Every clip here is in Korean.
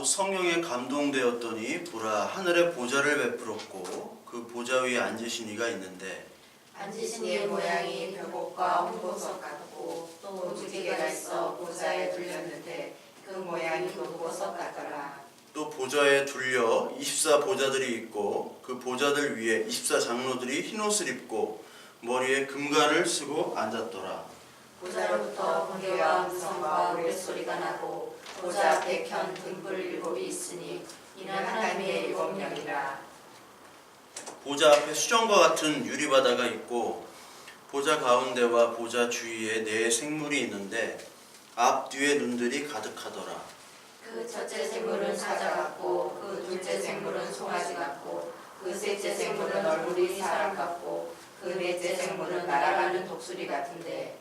곧 성령에 감동되었더니 보라 하늘에 보좌를 베풀었고 그 보좌 위에 앉으신 이가 있는데 앉으신 이의 모양이 벽옥과 홍보석 같고 또 무지개가 있어 보좌에 둘렸는데 그 모양이 녹보석 같더라. 또 보좌에 둘려 24 보좌들이 있고 그 보좌들 위에 24 장로들이 흰옷을 입고 머리에 금관을 쓰고 앉았더라. 보좌로부터 번개와 음성과 우레소리가 나고 보좌 앞에 켠 등불 일곱이 있으니 이는 하나님의 일곱 명이라. 보좌 앞에 수정과 같은 유리바다가 있고 보좌 가운데와 보좌 주위에 네 생물이 있는데 앞뒤에 눈들이 가득하더라. 그 첫째 생물은 사자 같고 그 둘째 생물은 송아지 같고 그 셋째 생물은 얼굴이 사람 같고 그 넷째 생물은 날아가는 독수리 같은데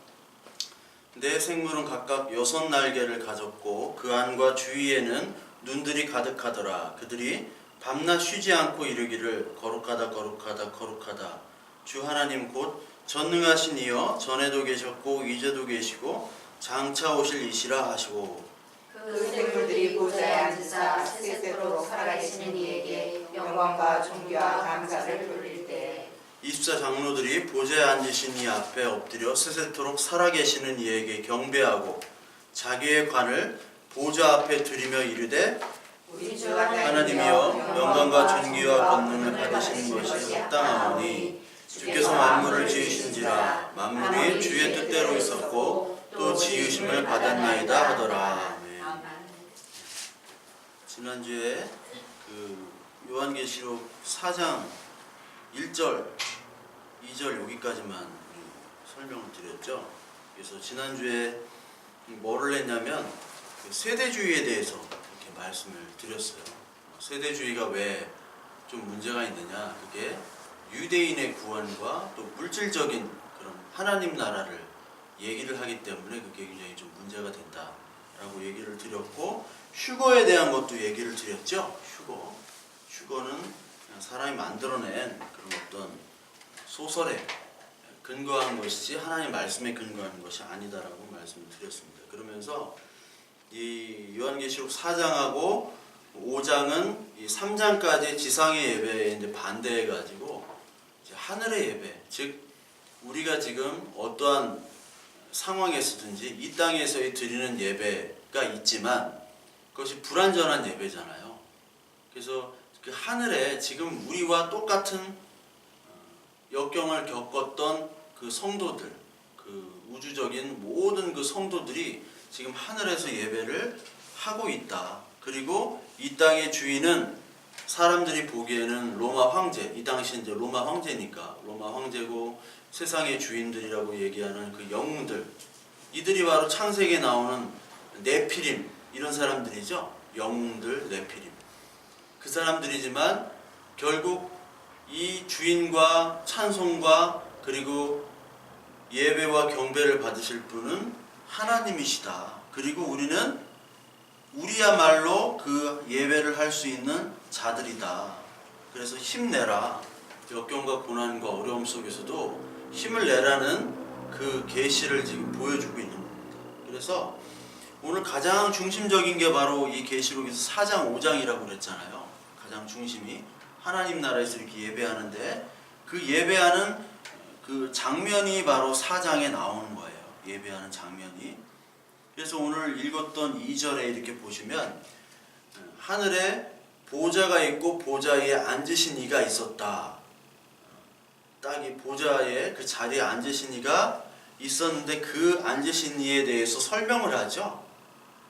네 생물은 각각 6 날개를 가졌고 그 안과 주위에는 눈들이 가득하더라. 그들이 밤낮 쉬지 않고 이르기를 거룩하다 거룩하다 거룩하다 주 하나님 곧 전능하신 이여 전에도 계셨고 이제도 계시고 장차 오실 이시라 하시고 그 생물들이 보좌에 앉으사 세세토록 살아계시는 이에게 영광과 존귀와 감사를 돌릴 때 24 장로들이 보좌에 앉으신 이 앞에 엎드려 세세토록 살아계시는 이에게 경배하고 자기의 관을 보좌 앞에 드리며 이르되 우리 주 하나님이여 영광과 존귀와 권능을 받으시는 것이 합당하오니 주께서 만물을 지으신지라 만물이 주의 뜻대로 있었고 또 지으심을 받았나이다 하더라. 지난주에 그 요한계시록 4장 1절, 2절 여기까지만 설명을 드렸죠. 그래서 지난주에 뭐를 했냐면 세대주의에 대해서 이렇게 말씀을 드렸어요. 세대주의가 왜 좀 문제가 있느냐? 그게 유대인의 구원과 또 물질적인 그런 하나님 나라를 얘기를 하기 때문에 그게 굉장히 좀 문제가 된다라고 얘기를 드렸고 휴거에 대한 것도 얘기를 드렸죠. 휴거는 그냥 사람이 만들어낸 그런 어떤 소설에 근거한 것이지 하나님의 말씀에 근거한 것이 아니다라고 말씀을 드렸습니다. 그러면서 이 요한계시록 4장하고 5장은 이 3장까지 지상의 예배에 이제 반대해가지고 이제 하늘의 예배, 즉 우리가 지금 어떠한 상황에서든지 이 땅에서의 드리는 예배가 있지만 그것이 불완전한 예배잖아요. 그래서 그 하늘에 지금 우리와 똑같은 역경을 겪었던 그 성도들, 그 우주적인 모든 그 성도들이 지금 하늘에서 예배를 하고 있다. 그리고 이 땅의 주인은 사람들이 보기에는 로마 황제, 이 당시 이제 로마 황제니까 로마 황제고 세상의 주인들이라고 얘기하는 그 영웅들, 이들이 바로 창세기에 나오는 네피림 이런 사람들이죠. 영웅들, 네피림. 그 사람들이지만 결국 이 주인과 찬송과 그리고 예배와 경배를 받으실 분은 하나님이시다. 그리고 우리는 우리야말로 그 예배를 할 수 있는 자들이다. 그래서 힘내라. 역경과 고난과 어려움 속에서도 힘을 내라는 그 계시를 지금 보여주고 있는 겁니다. 그래서 오늘 가장 중심적인 게 바로 이 계시록에서 4장 5장이라고 그랬잖아요. 가장 중심이 하나님 나라에서 이렇게 예배하는데 그 예배하는 그 장면이 바로 4장에 나오는 거예요. 예배하는 장면이. 그래서 오늘 읽었던 2절에 이렇게 보시면 하늘에 보좌가 있고 보좌 위에 앉으신 이가 있었다. 딱 이 보좌에 그 자리에 앉으신 이가 있었는데 그 앉으신 이에 대해서 설명을 하죠.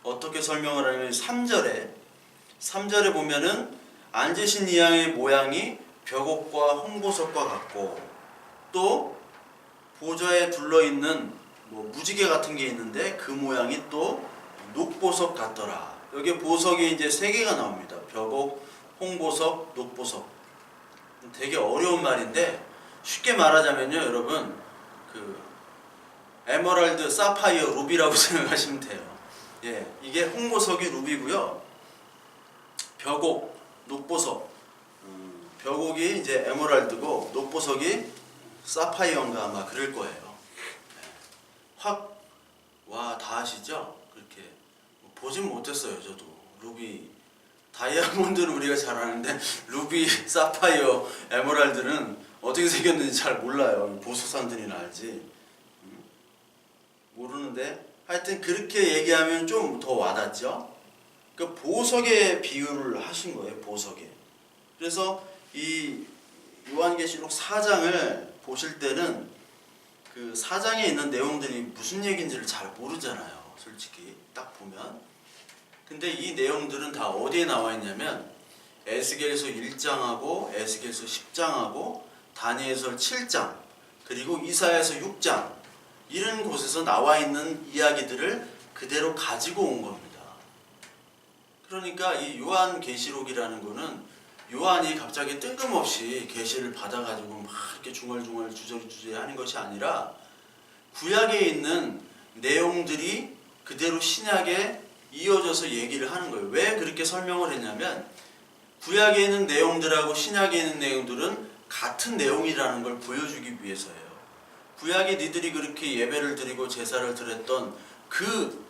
어떻게 설명을 하냐면 3절에 보면은 앉으신 이의 모양이 벽옥과 홍보석과 같고 또 보좌에 둘러있는 뭐 무지개 같은 게 있는데 그 모양이 또 녹보석 같더라. 여기 보석이 이제 3개가 나옵니다. 벽옥, 홍보석, 녹보석. 되게 어려운 말인데 쉽게 말하자면요, 여러분 그 에메랄드, 사파이어, 루비라고 생각하시면 돼요. 예, 이게 홍보석이 루비고요. 벽옥, 녹보석. 벽옥이 이제 에메랄드고 녹보석이 사파이어인가 아마 그럴 거예요. 와, 다 아시죠? 그렇게 보진 못했어요. 저도 루비 다이아몬드는 우리가 잘 아는데 루비, 사파이어, 에메랄드는 어떻게 생겼는지 잘 몰라요. 보석상들이나 알지. 모르는데 하여튼 그렇게 얘기하면 좀 더 와닿죠. 그 보석의 비유를 하신 거예요. 보석에. 그래서 이 요한계시록 4장을 보실 때는 그 4장에 있는 내용들이 무슨 얘기인지를 잘 모르잖아요. 솔직히 딱 보면. 근데 이 내용들은 다 어디에 나와 있냐면 에스겔서 1장하고 에스겔서 10장하고 다니엘서 7장 그리고 이사야서 6장 이런 곳에서 나와 있는 이야기들을 그대로 가지고 온 겁니다. 그러니까 이 요한계시록이라는 거는 요한이 갑자기 뜬금없이 계시를 받아가지고 막 이렇게 중얼중얼 주저리주저리 하는 것이 아니라 구약에 있는 내용들이 그대로 신약에 이어져서 얘기를 하는 거예요. 왜 그렇게 설명을 했냐면 구약에 있는 내용들하고 신약에 있는 내용들은 같은 내용이라는 걸 보여주기 위해서예요. 구약에 니들이 그렇게 예배를 드리고 제사를 드렸던 그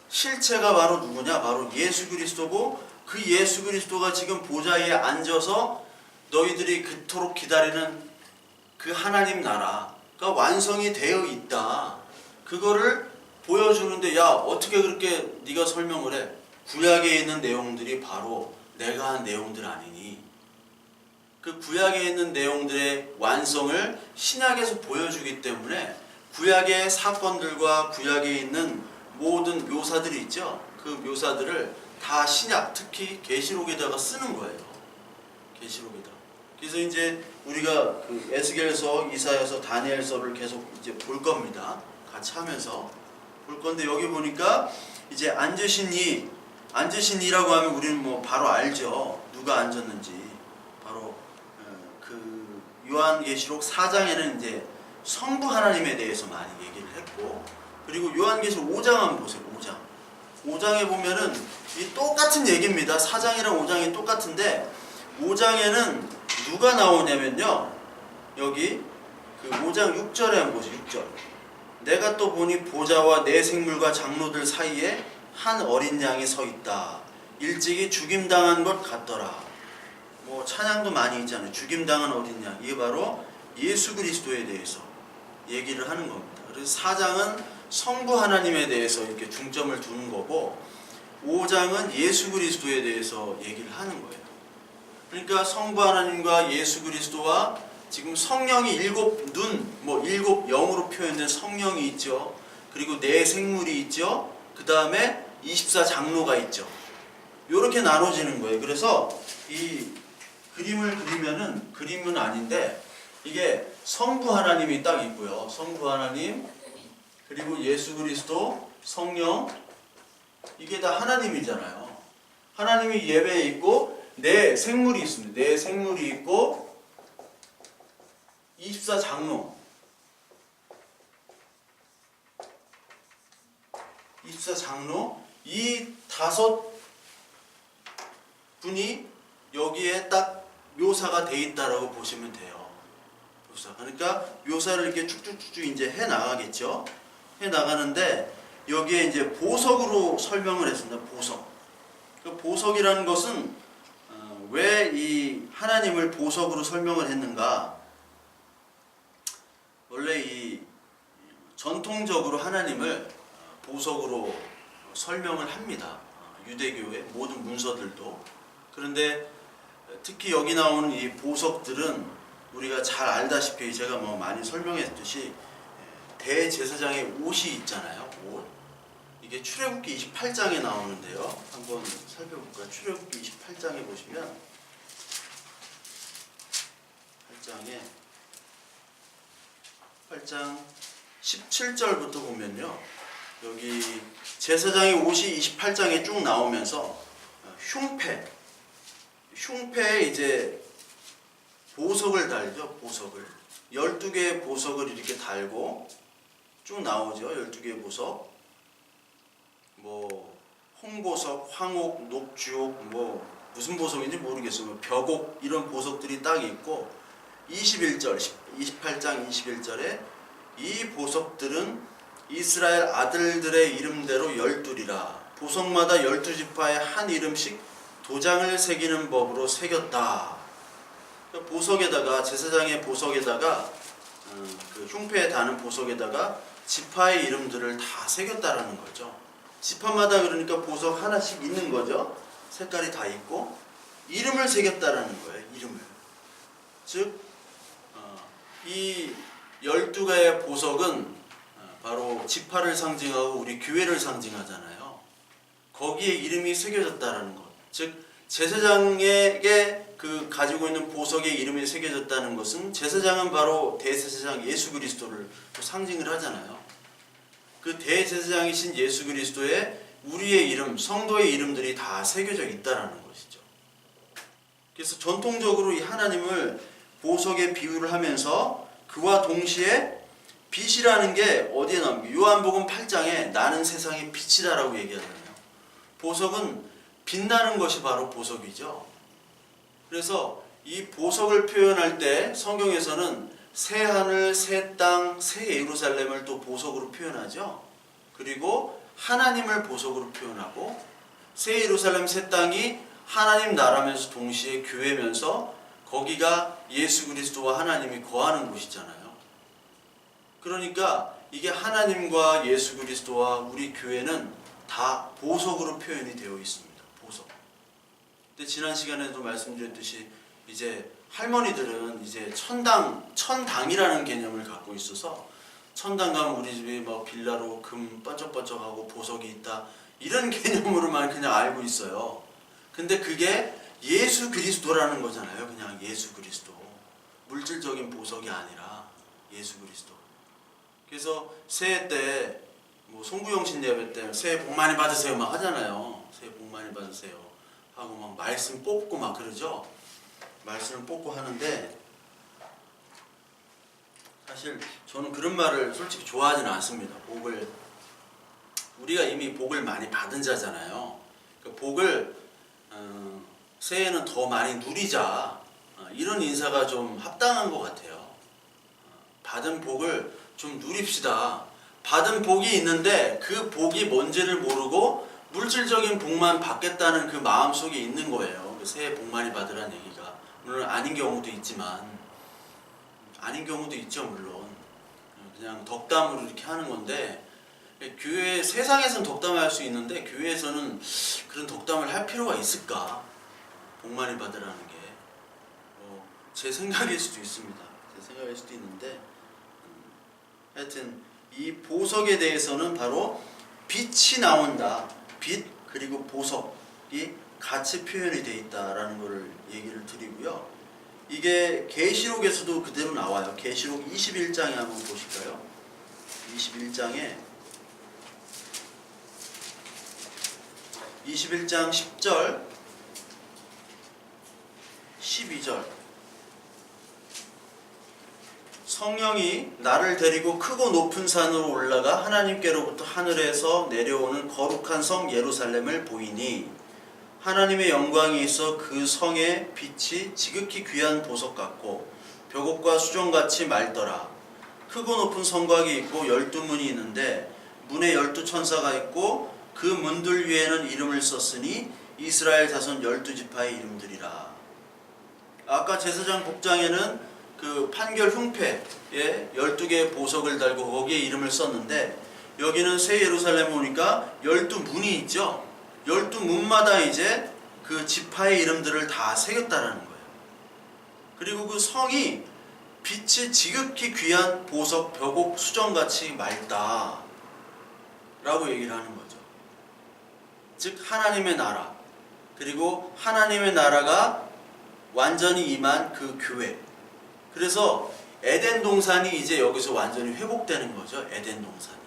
실체가 바로 누구냐? 바로 예수 그리스도고 그 예수 그리스도가 지금 보좌에 앉아서 너희들이 그토록 기다리는 그 하나님 나라가 완성이 되어 있다. 그거를 보여주는데 야 어떻게 그렇게 네가 설명을 해? 구약에 있는 내용들이 바로 내가 한 내용들 아니니? 그 구약에 있는 내용들의 완성을 신약에서 보여주기 때문에 구약의 사건들과 구약에 있는 모든 묘사들이 있죠. 그 묘사들을 다 신약, 특히 계시록에다가 쓰는 거예요. 계시록에다. 그래서 이제 우리가 그 에스겔서, 이사야서, 다니엘서를 계속 이제 볼 겁니다. 같이 하면서 볼 건데 여기 보니까 이제 앉으신 이라고 하면 우리는 뭐 바로 알죠. 누가 앉았는지. 바로 그 요한계시록 4장에는 이제 성부 하나님에 대해서 많이 얘기를 했고, 그리고 요한계시록 5장 한번 보세요. 5장에 보면은 이 똑같은 얘기입니다. 4장이랑 5장이 똑같은데 5장에는 누가 나오냐면요. 여기 그 5장 6절에 한번 보세요. 6절. 내가 또 보니 보좌와 네 생물과 장로들 사이에 한 어린 양이 서 있다. 일찍이 죽임당한 것 같더라. 뭐 찬양도 많이 있잖아요. 죽임당한 어린 양. 이게 바로 예수 그리스도에 대해서 얘기를 하는 겁니다. 그래서 4장은 성부 하나님에 대해서 이렇게 중점을 두는 거고 5장은 예수 그리스도에 대해서 얘기를 하는 거예요. 그러니까 성부 하나님과 예수 그리스도와 지금 성령이 일곱 영으로 표현된 성령이 있죠. 그리고 네 생물이 있죠. 그 다음에 24장로가 있죠. 이렇게 나눠지는 거예요. 그래서 이 그림을 그리면은 그림은 아닌데 이게 성부 하나님이 딱 있고요. 성부 하나님 그리고 예수 그리스도 성령 이게 다 하나님이잖아요. 하나님이 예배에 있고 네 생물이 있습니다. 네 생물이 있고 24장로 24장로 이 5분이 여기에 딱 묘사가 돼 있다라고 보시면 돼요. 묘사. 그러니까 묘사를 이렇게 쭉쭉쭉 이제 해 나가겠죠. 해 나가는데 여기에 이제 보석으로 설명을 했습니다. 보석. 그 보석이라는 것은 왜 이 하나님을 보석으로 설명을 했는가? 원래 이 전통적으로 하나님을 보석으로 설명을 합니다. 유대교의 모든 문서들도. 그런데 특히 여기 나오는 이 보석들은 우리가 잘 알다시피 제가 뭐 많이 설명했듯이 대제사장의 옷이 있잖아요. 옷. 이게 출애굽기 28장에 나오는데요. 한번 살펴볼까요? 출애굽기 28장에 보시면 8장 17절부터 보면요. 여기 제사장의 옷이 28장에 쭉 나오면서 흉패에 이제 보석을 달죠. 보석을 12개의 보석을 이렇게 달고 쭉 나오죠. 12개의 보석. 뭐 홍보석, 황옥, 녹주옥, 뭐 무슨 보석인지 모르겠어요. 뭐 벽옥 이런 보석들이 딱 있고 28장 21절에 이 보석들은 이스라엘 아들들의 이름대로 12이라 보석마다 12지파의 한 이름씩 도장을 새기는 법으로 새겼다. 보석에다가 제사장의 보석에다가 그 흉패에 다는 보석에다가 지파의 이름들을 다 새겼다라는 거죠. 지파마다 그러니까 보석 하나씩 있는 거죠. 색깔이 다 있고 이름을 새겼다라는 거예요. 이름을. 즉 이 12개의 보석은 바로 지파를 상징하고 우리 교회를 상징하잖아요. 거기에 이름이 새겨졌다라는 것. 즉 제사장에게 그 가지고 있는 보석의 이름이 새겨졌다는 것은 제사장은 바로 대제사장 예수 그리스도를 상징을 하잖아요. 그 대제사장이신 예수 그리스도의 우리의 이름, 성도의 이름들이 다 새겨져 있다라는 것이죠. 그래서 전통적으로 이 하나님을 보석에 비유를 하면서 그와 동시에 빛이라는 게 어디에 나옵니까? 요한복음 8장에 나는 세상의 빛이다라고 얘기하잖아요. 보석은 빛나는 것이 바로 보석이죠. 그래서 이 보석을 표현할 때 성경에서는 새 하늘, 새 땅, 새 예루살렘을 또 보석으로 표현하죠. 그리고 하나님을 보석으로 표현하고 새 예루살렘, 새 땅이 하나님 나라면서 동시에 교회면서 거기가 예수 그리스도와 하나님이 거하는 곳이잖아요. 그러니까 이게 하나님과 예수 그리스도와 우리 교회는 다 보석으로 표현이 되어 있습니다. 보석. 근데 지난 시간에도 말씀드렸듯이 이제 할머니들은 이제 천당이라는 개념을 갖고 있어서 천당 가면 우리 집에 뭐 빌라로 금 번쩍번쩍하고 보석이 있다 이런 개념으로만 그냥 알고 있어요. 근데 그게 예수 그리스도라는 거잖아요. 그냥 예수 그리스도. 물질적인 보석이 아니라 예수 그리스도. 그래서 새해 때 뭐 송구영신 예배 때 새해 복 많이 받으세요 막 하잖아요. 새해 복 많이 받으세요 하고 막 말씀 뽑고 막 그러죠. 말씀을 뽑고 하는데 사실 저는 그런 말을 솔직히 좋아하지는 않습니다. 우리가 이미 복을 많이 받은 자잖아요. 그러니까 복을 새해에는 더 많이 누리자 이런 인사가 좀 합당한 것 같아요. 받은 복을 좀 누립시다. 받은 복이 있는데 그 복이 뭔지를 모르고 물질적인 복만 받겠다는 그 마음속에 있는 거예요. 새해 복 많이 받으라는 얘기가. 물론 아닌 경우도 있지만 아닌 경우도 있죠. 물론 그냥 덕담으로 이렇게 하는 건데 교회 세상에서는 덕담을 할 수 있는데 교회에서는 그런 덕담을 할 필요가 있을까? 복 많이 받으라는 게 제 생각일 수도 있습니다. 제 생각일 수도 있는데 하여튼 이 보석에 대해서는 바로 빛이 나온다. 빛 그리고 보석이 같이 표현이 되어 있다라는 것을 얘기를 드리고요. 이게 계시록에서도 그대로 나와요. 계시록 21장에 한번 보실까요? 21장에 21장 10절 12절 성령이 나를 데리고 크고 높은 산으로 올라가 하나님께로부터 하늘에서 내려오는 거룩한 성 예루살렘을 보이니 하나님의 영광이 있어 그 성의 빛이 지극히 귀한 보석 같고 벽옥과 수정같이 맑더라. 크고 높은 성곽이 있고 12문이 있는데 문에 12천사가 있고 그 문들 위에는 이름을 썼으니 이스라엘 자손 12지파의 이름들이라. 아까 제사장 복장에는 그 판결 흉패에 12개의 보석을 달고 거기에 이름을 썼는데 여기는 새 예루살렘 오니까 12문이 있죠. 12문마다 이제 그 지파의 이름들을 다 새겼다라는 거예요. 그리고 그 성이 빛이 지극히 귀한 보석 벽옥 수정같이 맑다 라고 얘기를 하는 거죠. 즉 하나님의 나라 그리고 하나님의 나라가 완전히 임한 그 교회. 그래서 에덴 동산이 이제 여기서 완전히 회복되는 거죠. 에덴 동산이.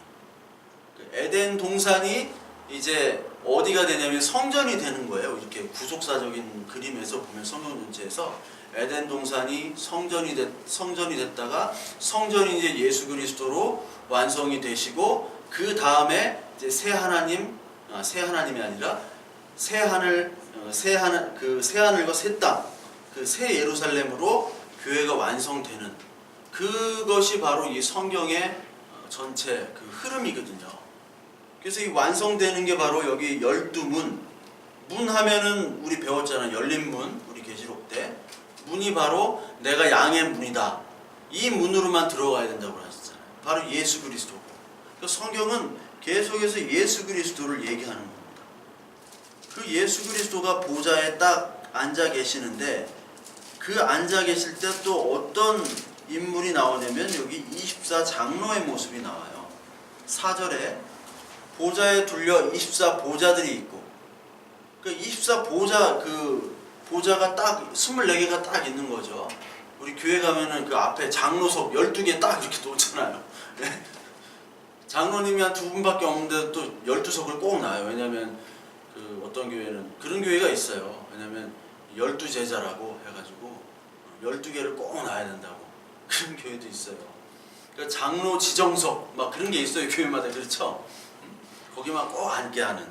에덴 동산이 이제 어디가 되냐면 성전이 되는 거예요. 이렇게 구속사적인 그림에서 보면 성경 전체에서 에덴 동산이 성전이 됐다가 성전이 이제 예수 그리스도로 완성이 되시고 그 다음에 이제 새 하나님이 아니라 새 하늘과 새 땅, 그 새 예루살렘으로 교회가 완성되는 그것이 바로 이 성경의 전체 그 흐름이거든요. 그래서 이 완성되는 게 바로 여기 12문, 문 하면은 우리 배웠잖아요. 열린 문, 우리 계시록 때. 문이 바로 내가 양의 문이다. 이 문으로만 들어가야 된다고 하셨잖아요. 바로 예수 그리스도. 그러니까 성경은 계속해서 예수 그리스도를 얘기하는 겁니다. 그 예수 그리스도가 보좌에 딱 앉아 계시는데 그 앉아 계실 때 또 어떤 인물이 나오냐면 여기 24장로의 모습이 나와요. 4절에 보좌에 둘려 24보좌들이 있고 그 24보좌 보좌가 딱 24개가 딱 있는 거죠. 우리 교회 가면은 그 앞에 장로석 12개 딱 이렇게 놓잖아요. 장로님이 한 2분밖에 없는데 또 12석을 꼭 놔요. 왜냐면 그 어떤 교회는 그런 교회가 있어요. 왜냐면 12제자라고 해가지고 12개를 꼭 놔야 된다고 그런 교회도 있어요. 그러니까 장로 지정석 막 그런 게 있어요. 교회마다. 그렇죠? 거기만 꼭 앉게 하는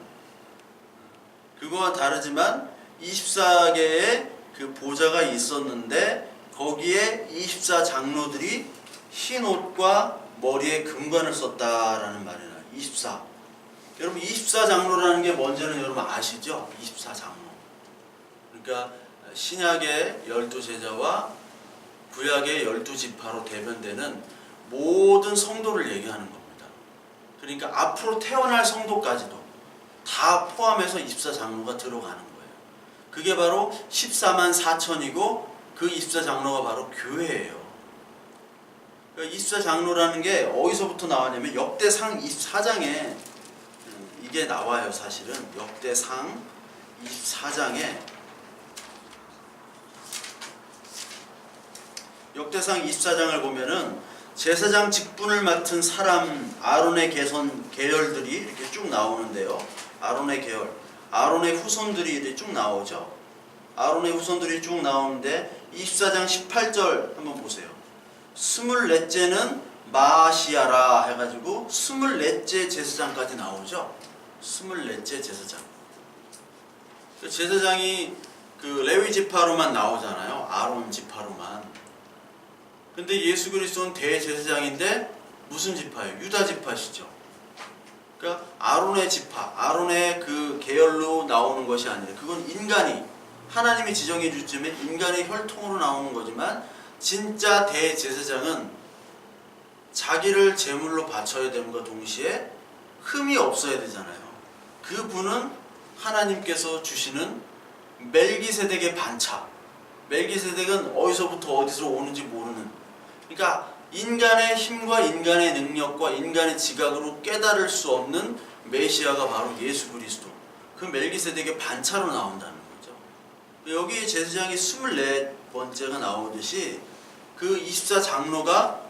그거와 다르지만 24개의 그 보좌가 있었는데 거기에 24장로들이 흰 옷과 머리에 금관을 썼다라는 말이에요. 24. 여러분 24장로라는 게 뭔지는 여러분 아시죠? 24장로. 그러니까 신약의 12제자와 구약의 12지파로 대변되는 모든 성도를 얘기하는 겁니다. 그러니까 앞으로 태어날 성도까지도 다 포함해서 24장로가 들어가는 거예요. 그게 바로 14만 4천이고 그 24장로가 바로 교회예요. 그러니까 24장로라는 게 어디서부터 나왔냐면 역대상 24장에 이게 나와요. 사실은 역대상 24장에 역대상 24장을 보면은 제사장 직분을 맡은 사람 아론의 계열들이 이렇게 쭉 나오는데요. 아론의 계열, 아론의 후손들이 이렇게 쭉 나오죠. 아론의 후손들이 쭉 나오는데 24장 18절 한번 보세요. 24째는 마시아라 해가지고 24째 제사장까지 나오죠. 24째 제사장. 제사장이 그 레위 지파로만 나오잖아요. 아론 지파로만. 근데 예수 그리스도는 대제사장인데 무슨 지파예요? 유다 지파시죠. 그러니까 아론의 지파, 아론의 그 계열로 나오는 것이 아니라 그건 인간이 하나님이 지정해 주시면 인간의 혈통으로 나오는 거지만 진짜 대제사장은 자기를 제물로 바쳐야 됨과 동시에 흠이 없어야 되잖아요. 그분은 하나님께서 주시는 멜기세덱의 반차. 멜기세덱은 어디서부터 어디서 오는지 모르는, 그러니까 인간의 힘과 인간의 능력과 인간의 지각으로 깨달을 수 없는 메시아가 바로 예수 그리스도. 그 멜기세덱의 반차로 나온다는 거죠. 여기 제사장이 24번째가 나오듯이 그 24장로가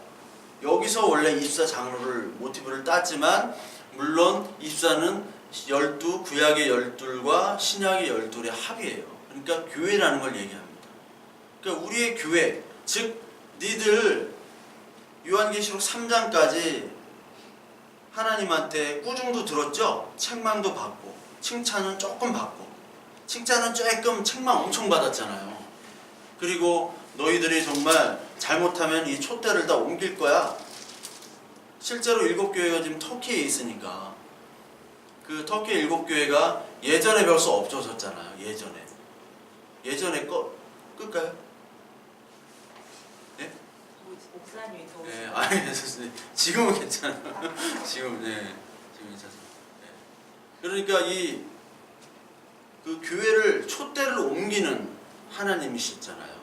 여기서 원래 24장로를 모티브를 땄지만 물론 24는 12 구약의 12과 신약의 12의 합이에요. 그러니까 교회라는 걸 얘기합니다. 그러니까 우리의 교회, 즉 니들 요한계시록 3장까지 하나님한테 꾸중도 들었죠? 책망도 받고 칭찬은 조금 받고 칭찬은 조금 책망 엄청 받았잖아요. 그리고 너희들이 정말 잘못하면 이 촛대를 다 옮길 거야. 실제로 7교회가 지금 터키에 있으니까 그 터키 7교회가 예전에 벌써 없어졌잖아요. 예전에 끌까요? 네? 목사님이 더 네, 아니 지금은 괜찮아요. 지금 괜찮습니다. 네. 그러니까 그 교회를 촛대를 옮기는 하나님이시잖아요.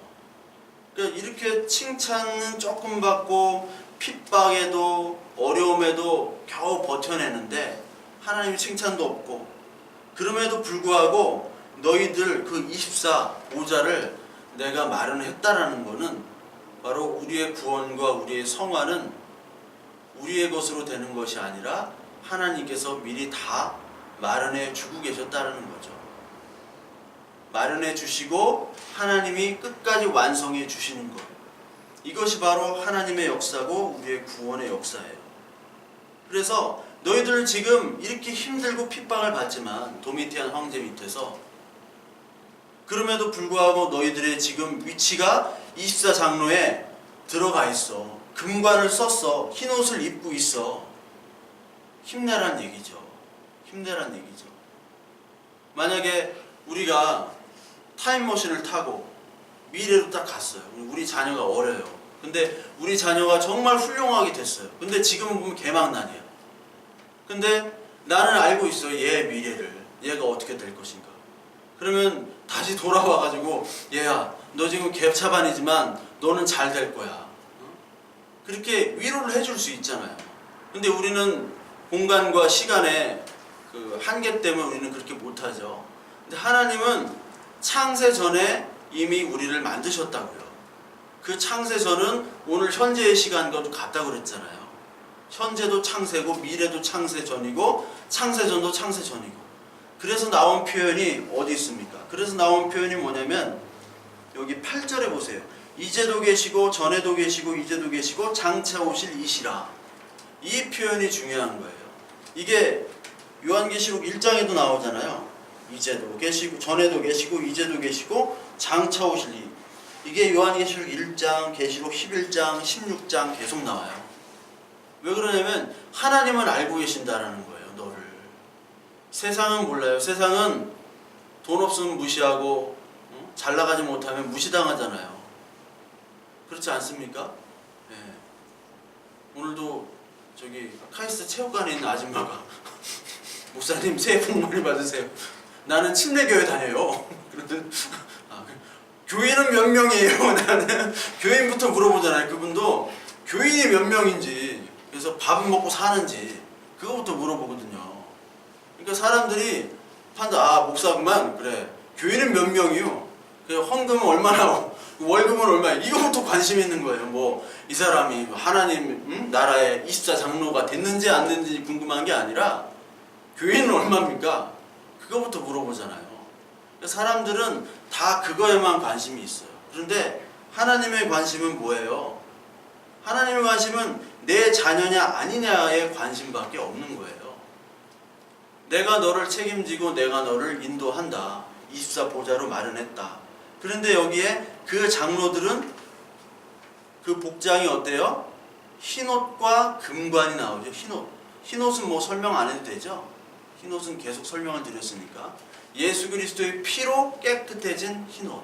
그러니까 이렇게 칭찬은 조금 받고 핍박에도 어려움에도 겨우 버텨내는데 하나님의 칭찬도 없고 그럼에도 불구하고 너희들 그 24보좌를 내가 마련했다라는 것은 바로 우리의 구원과 우리의 성화는 우리의 것으로 되는 것이 아니라 하나님께서 미리 다 마련해 주고 계셨다는 거죠. 마련해 주시고 하나님이 끝까지 완성해 주시는 것. 이것이 바로 하나님의 역사고 우리의 구원의 역사예요. 그래서 너희들 지금 이렇게 힘들고 핍박을 받지만 도미티안 황제 밑에서 그럼에도 불구하고 너희들의 지금 위치가 24장로에 들어가 있어. 금관을 썼어. 흰옷을 입고 있어. 힘내란 얘기죠. 힘내란 얘기죠. 만약에 우리가 타임머신을 타고 미래로 딱 갔어요. 우리 자녀가 어려요. 근데 우리 자녀가 정말 훌륭하게 됐어요. 근데 지금은 보면 개망난이야. 근데 나는 알고 있어요. 얘의 미래를. 얘가 어떻게 될 것인가. 그러면 다시 돌아와가지고 얘야 너 지금 갭차반이지만 너는 잘 될 거야. 그렇게 위로를 해줄 수 있잖아요. 근데 우리는 공간과 시간의 그 한계 때문에 우리는 그렇게 못하죠. 근데 하나님은 창세 전에 이미 우리를 만드셨다고요. 그 창세전은 오늘 현재의 시간과도 같다고 그랬잖아요. 현재도 창세고 미래도 창세전이고 창세전도 창세전이고. 그래서 나온 표현이 어디 있습니까? 그래서 나온 표현이 뭐냐면 여기 8절에 보세요. 이제도 계시고 전에도 계시고 이제도 계시고 장차 오실 이시라. 이 표현이 중요한 거예요. 이게 요한계시록 1장에도 나오잖아요. 이제도 계시고 전에도 계시고 이제도 계시고 장차 오실 이. 이게 요한계시록 1장, 계시록 11장, 16장 계속 나와요. 왜 그러냐면 하나님은 알고 계신다라는 거예요. 너를. 세상은 몰라요. 세상은 돈 없으면 무시하고 잘 나가지 못하면 무시당하잖아요. 그렇지 않습니까? 네. 오늘도 저기 카이스트 체육관에 있는 아줌마가 목사님 새해 복 많이 받으세요. 나는 침례교회 다녀요. 그런데 교인은 몇 명이에요? 나는 교인부터 물어보잖아요. 그분도 교인이 몇 명인지, 그래서 밥은 먹고 사는지 그거부터 물어보거든요. 그러니까 사람들이 판다. 목사구만. 그래. 교인은 몇 명이요? 헌금은 얼마나, 월급은 얼마야? 이거부터 관심 있는 거예요. 뭐 이 사람이 하나님 나라의 24장로가 됐는지 안 됐는지 궁금한 게 아니라 교인은 얼마입니까? 그거부터 물어보잖아요. 사람들은 다 그거에만 관심이 있어요. 그런데 하나님의 관심은 뭐예요? 하나님의 관심은 내 자녀냐 아니냐의 관심밖에 없는 거예요. 내가 너를 책임지고 내가 너를 인도한다. 24보좌로 마련했다. 그런데 여기에 그 장로들은 그 복장이 어때요? 흰옷과 금관이 나오죠. 흰옷. 흰옷은 뭐 설명 안 해도 되죠? 흰옷은 계속 설명을 드렸으니까. 예수 그리스도의 피로 깨끗해진 흰옷.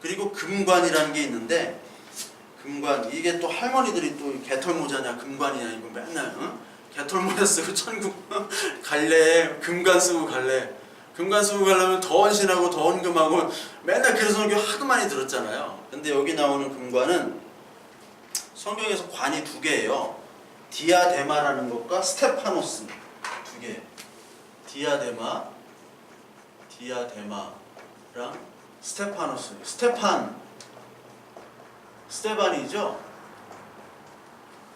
그리고 금관이라는 게 있는데, 금관, 이게 또 할머니들이 또 개털모자냐 금관이냐 이거 맨날 개털모자 쓰고 천국 갈래, 금관 쓰고 갈래. 금관 쓰고 가려면 더 헌신하고 더 헌금하고 맨날 그래서 설교 하도 많이 들었잖아요. 근데 여기 나오는 금관은 성경에서 관이 두 개예요. 디아데마라는 것과 스테파노스 두 개. 디아데마랑 스테파노스. 스테반이죠.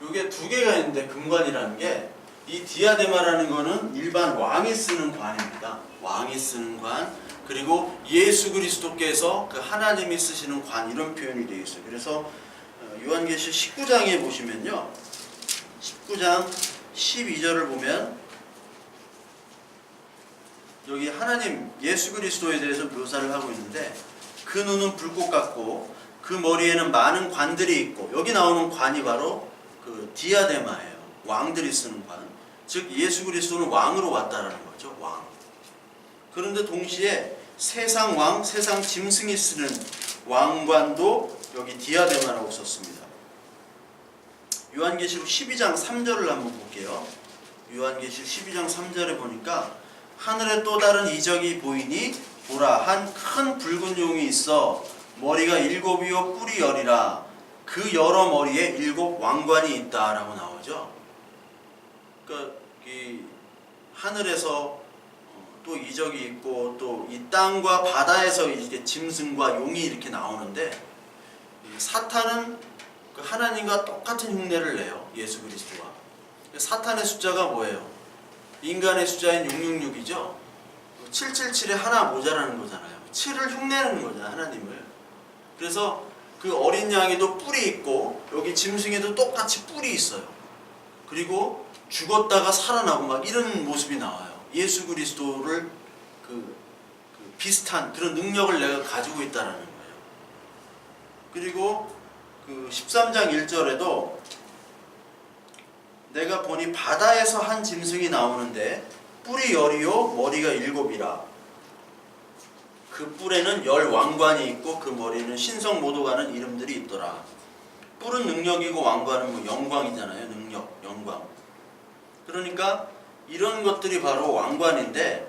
요게 두 개가 있는데 금관이라는 게, 이 디아데마라는 거는 일반 왕이 쓰는 관입니다. 왕이 쓰는 관. 그리고 예수 그리스도께서 그 하나님이 쓰시는 관, 이런 표현이 되어 있어요. 그래서 요한계시 19장에 보시면요, 19장 12절을 보면 여기 하나님 예수 그리스도에 대해서 묘사를 하고 있는데, 그 눈은 불꽃 같고 그 머리에는 많은 관들이 있고, 여기 나오는 관이 바로 그 디아데마예요. 왕들이 쓰는 관. 즉 예수 그리스도는 왕으로 왔다라는 거죠. 왕. 그런데 동시에 세상 왕, 세상 짐승이 쓰는 왕관도 여기 디아데마라고 썼습니다. 요한계시록 12장 3절을 한번 볼게요. 요한계시록 12장 3절에 보니까 하늘에 또 다른 이적이 보이니 보라, 한 큰 붉은 용이 있어 머리가 7이요 뿔이 10이라. 그 여러 머리에 7 왕관이 있다라고 나오죠. 그러니까 이 하늘에서 또 이적이 있고 또 이 땅과 바다에서 이렇게 짐승과 용이 이렇게 나오는데, 사탄은 그 하나님과 똑같은 흉내를 내요. 예수 그리스도와. 사탄의 숫자가 뭐예요? 인간의 숫자인 666이죠. 777에 하나 모자라는 거잖아요. 7을 흉내내는 거잖아요, 하나님을. 그래서 그 어린 양에도 뿔이 있고 여기 짐승에도 똑같이 뿔이 있어요. 그리고 죽었다가 살아나고 막 이런 모습이 나와요. 예수 그리스도를 그 비슷한 그런 능력을 내가 가지고 있다는 거예요. 그리고 그 13장 1절에도 내가 보니 바다에서 한 짐승이 나오는데 뿔이 10이요 머리가 7이라. 그 뿔에는 10왕관이 있고 그 머리는 신성 모독하는 이름들이 있더라. 뿔은 능력이고 왕관은 뭐 영광이잖아요. 능력, 영광. 그러니까 이런 것들이 바로 왕관인데,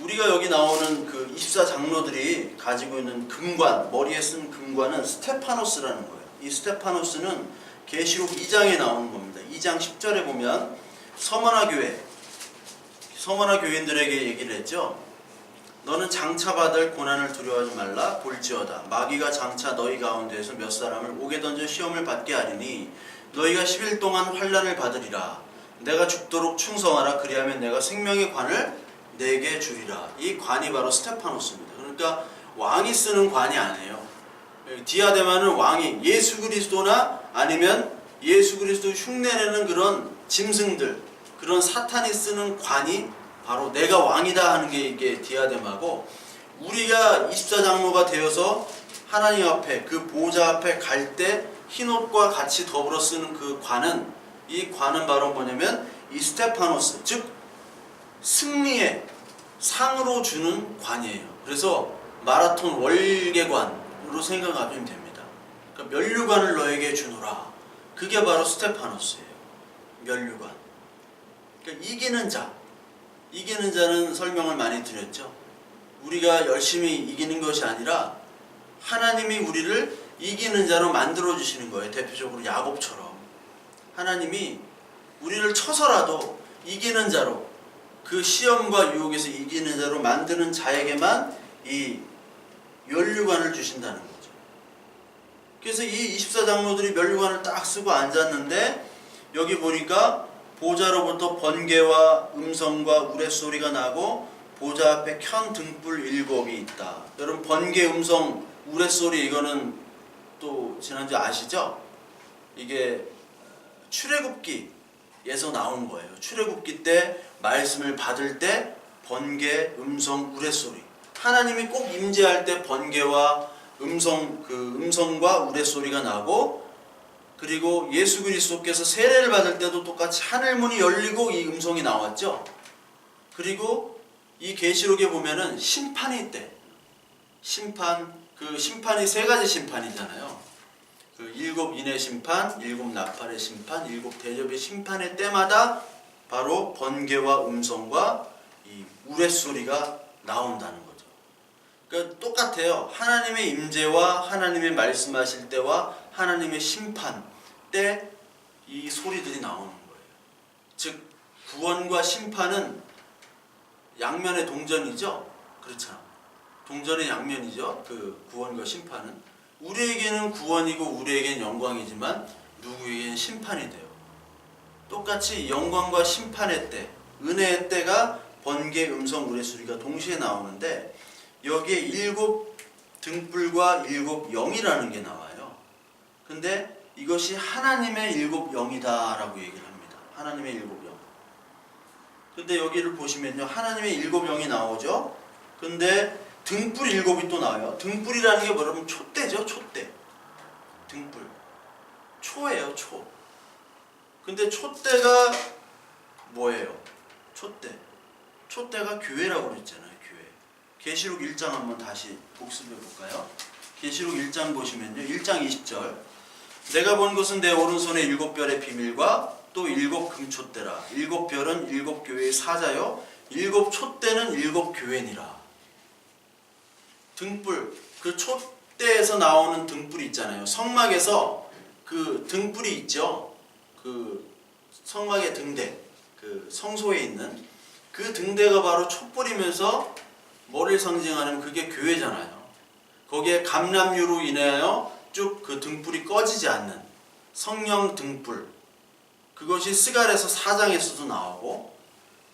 우리가 여기 나오는 그 24장로들이 가지고 있는 금관, 머리에 쓴 금관은 스테파노스라는 거예요. 이 스테파노스는 계시록 2장에 나오는 겁니다. 2장 10절에 보면 서머나 교인들에게 얘기를 했죠. 너는 장차 받을 고난을 두려워하지 말라. 볼지어다 마귀가 장차 너희 가운데에서 몇 사람을 옥에 던져 시험을 받게 하리니 너희가 10일 동안 환난을 받으리라. 내가 죽도록 충성하라. 그리하면 내가 생명의 관을 내게 주리라. 이 관이 바로 스테파노스입니다. 그러니까 왕이 쓰는 관이 아니에요. 디아데마는 왕이 예수 그리스도나 아니면 예수 그리스도 흉내내는 그런 짐승들, 그런 사탄이 쓰는 관이 바로 내가 왕이다 하는 게 이게 디아데마고, 우리가 24장로가 되어서 하나님 앞에 그 보좌 앞에 갈 때 흰옷과 같이 더불어 쓰는 그 관은, 이 관은 바로 뭐냐면 이 스테파노스, 즉 승리의 상으로 주는 관이에요. 그래서 마라톤 월계관으로 생각하면 됩니다. 그러니까 면류관을 너에게 주노라. 그게 바로 스테파노스예요. 면류관. 그러니까 이기는 자는 설명을 많이 드렸죠. 우리가 열심히 이기는 것이 아니라 하나님이 우리를 이기는 자로 만들어 주시는 거예요. 대표적으로 야곱처럼 하나님이 우리를 쳐서라도 이기는 자로, 그 시험과 유혹에서 이기는 자로 만드는 자에게만 이 면류관을 주신다는 거죠. 그래서 이 24장로들이 면류관을 딱 쓰고 앉았는데, 여기 보니까 보좌로부터 번개와 음성과 우레소리가 나고 보좌 앞에 켠 등불 7이 있다. 여러분, 번개, 음성, 우레소리, 이거는 또 지난주 아시죠? 이게 출애굽기에서 나온 거예요. 출애굽기 때 말씀을 받을 때 번개, 음성, 우레소리, 하나님이 꼭 임재할 때 번개와 음성과 우레소리가 나고, 그리고 예수 그리스도께서 세례를 받을 때도 똑같이 하늘문이 열리고 이 음성이 나왔죠. 그리고 이 계시록에 보면은 심판이 있대. 그 심판이 세 가지 심판이잖아요. 그 7 인의 심판, 7 나팔의 심판, 7 대접의 심판의 때마다 바로 번개와 음성과 이 우레소리가 나온다는 거죠. 그러니까 똑같아요. 하나님의 임재와 하나님의 말씀하실 때와 하나님의 심판 때 이 소리들이 나오는 거예요. 즉 구원과 심판은 양면의 동전이죠. 그렇잖아. 동전의 양면이죠. 그 구원과 심판은 우리에게는 구원이고 우리에게는 영광이지만 누구에게는 심판이 돼요. 똑같이 영광과 심판의 때, 은혜의 때가 번개, 음성, 우레소리가 동시에 나오는데, 여기에 7 등불과 7 영이라는 게 나와요. 근데 이것이 하나님의 7 영이다라고 얘기를 합니다. 하나님의 7 영. 근데 여기를 보시면요, 하나님의 7 영이 나오죠. 근데 등불 7이 또 나와요. 등불이라는 게 뭐냐면 촛대죠. 촛대. 등불. 초예요. 초. 근데 촛대가 뭐예요? 촛대가 교회라고 그랬잖아요. 교회. 계시록 1장 한번 다시 복습해 볼까요? 계시록 1장 보시면요, 1장 20절. 내가 본 것은 내 오른손에 7별의 비밀과 또 7 금촛대라. 7별은 7 교회의 사자요, 7 촛대는 7 교회니라. 등불, 그 촛대에서 나오는 등불이 있잖아요. 성막에서 그 등불이 있죠. 그 성막의 등대, 그 성소에 있는 그 등대가 바로 촛불이면서 뭐를 상징하는, 그게 교회잖아요. 거기에 감람유로 인하여 쭉 그 등불이 꺼지지 않는 성령 등불, 그것이 스갈에서 4장에서도 나오고,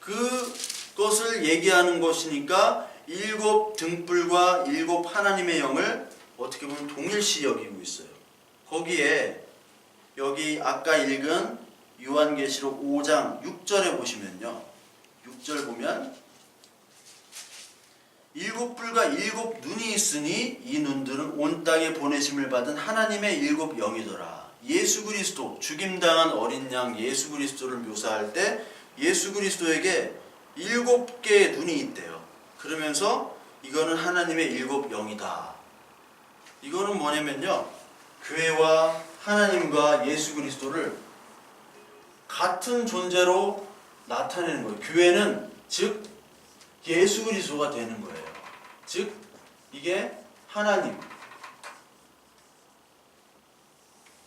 그것을 얘기하는 것이니까 7 등불과 7 하나님의 영을 어떻게 보면 동일시 여기고 있어요. 거기에 여기 아까 읽은 요한계시록 5장 6절에 보시면요, 6절 보면 7 뿔과 7 눈이 있으니 이 눈들은 온 땅에 보내심을 받은 하나님의 7 영이더라. 예수 그리스도, 죽임당한 어린 양 예수 그리스도를 묘사할 때 예수 그리스도에게 7개의 눈이 있대요. 그러면서 이거는 하나님의 일곱 영이다. 이거는 뭐냐면요, 교회와 하나님과 예수 그리스도를 같은 존재로 나타내는 거예요. 교회는 즉 예수 그리스도가 되는 거예요. 즉 이게 하나님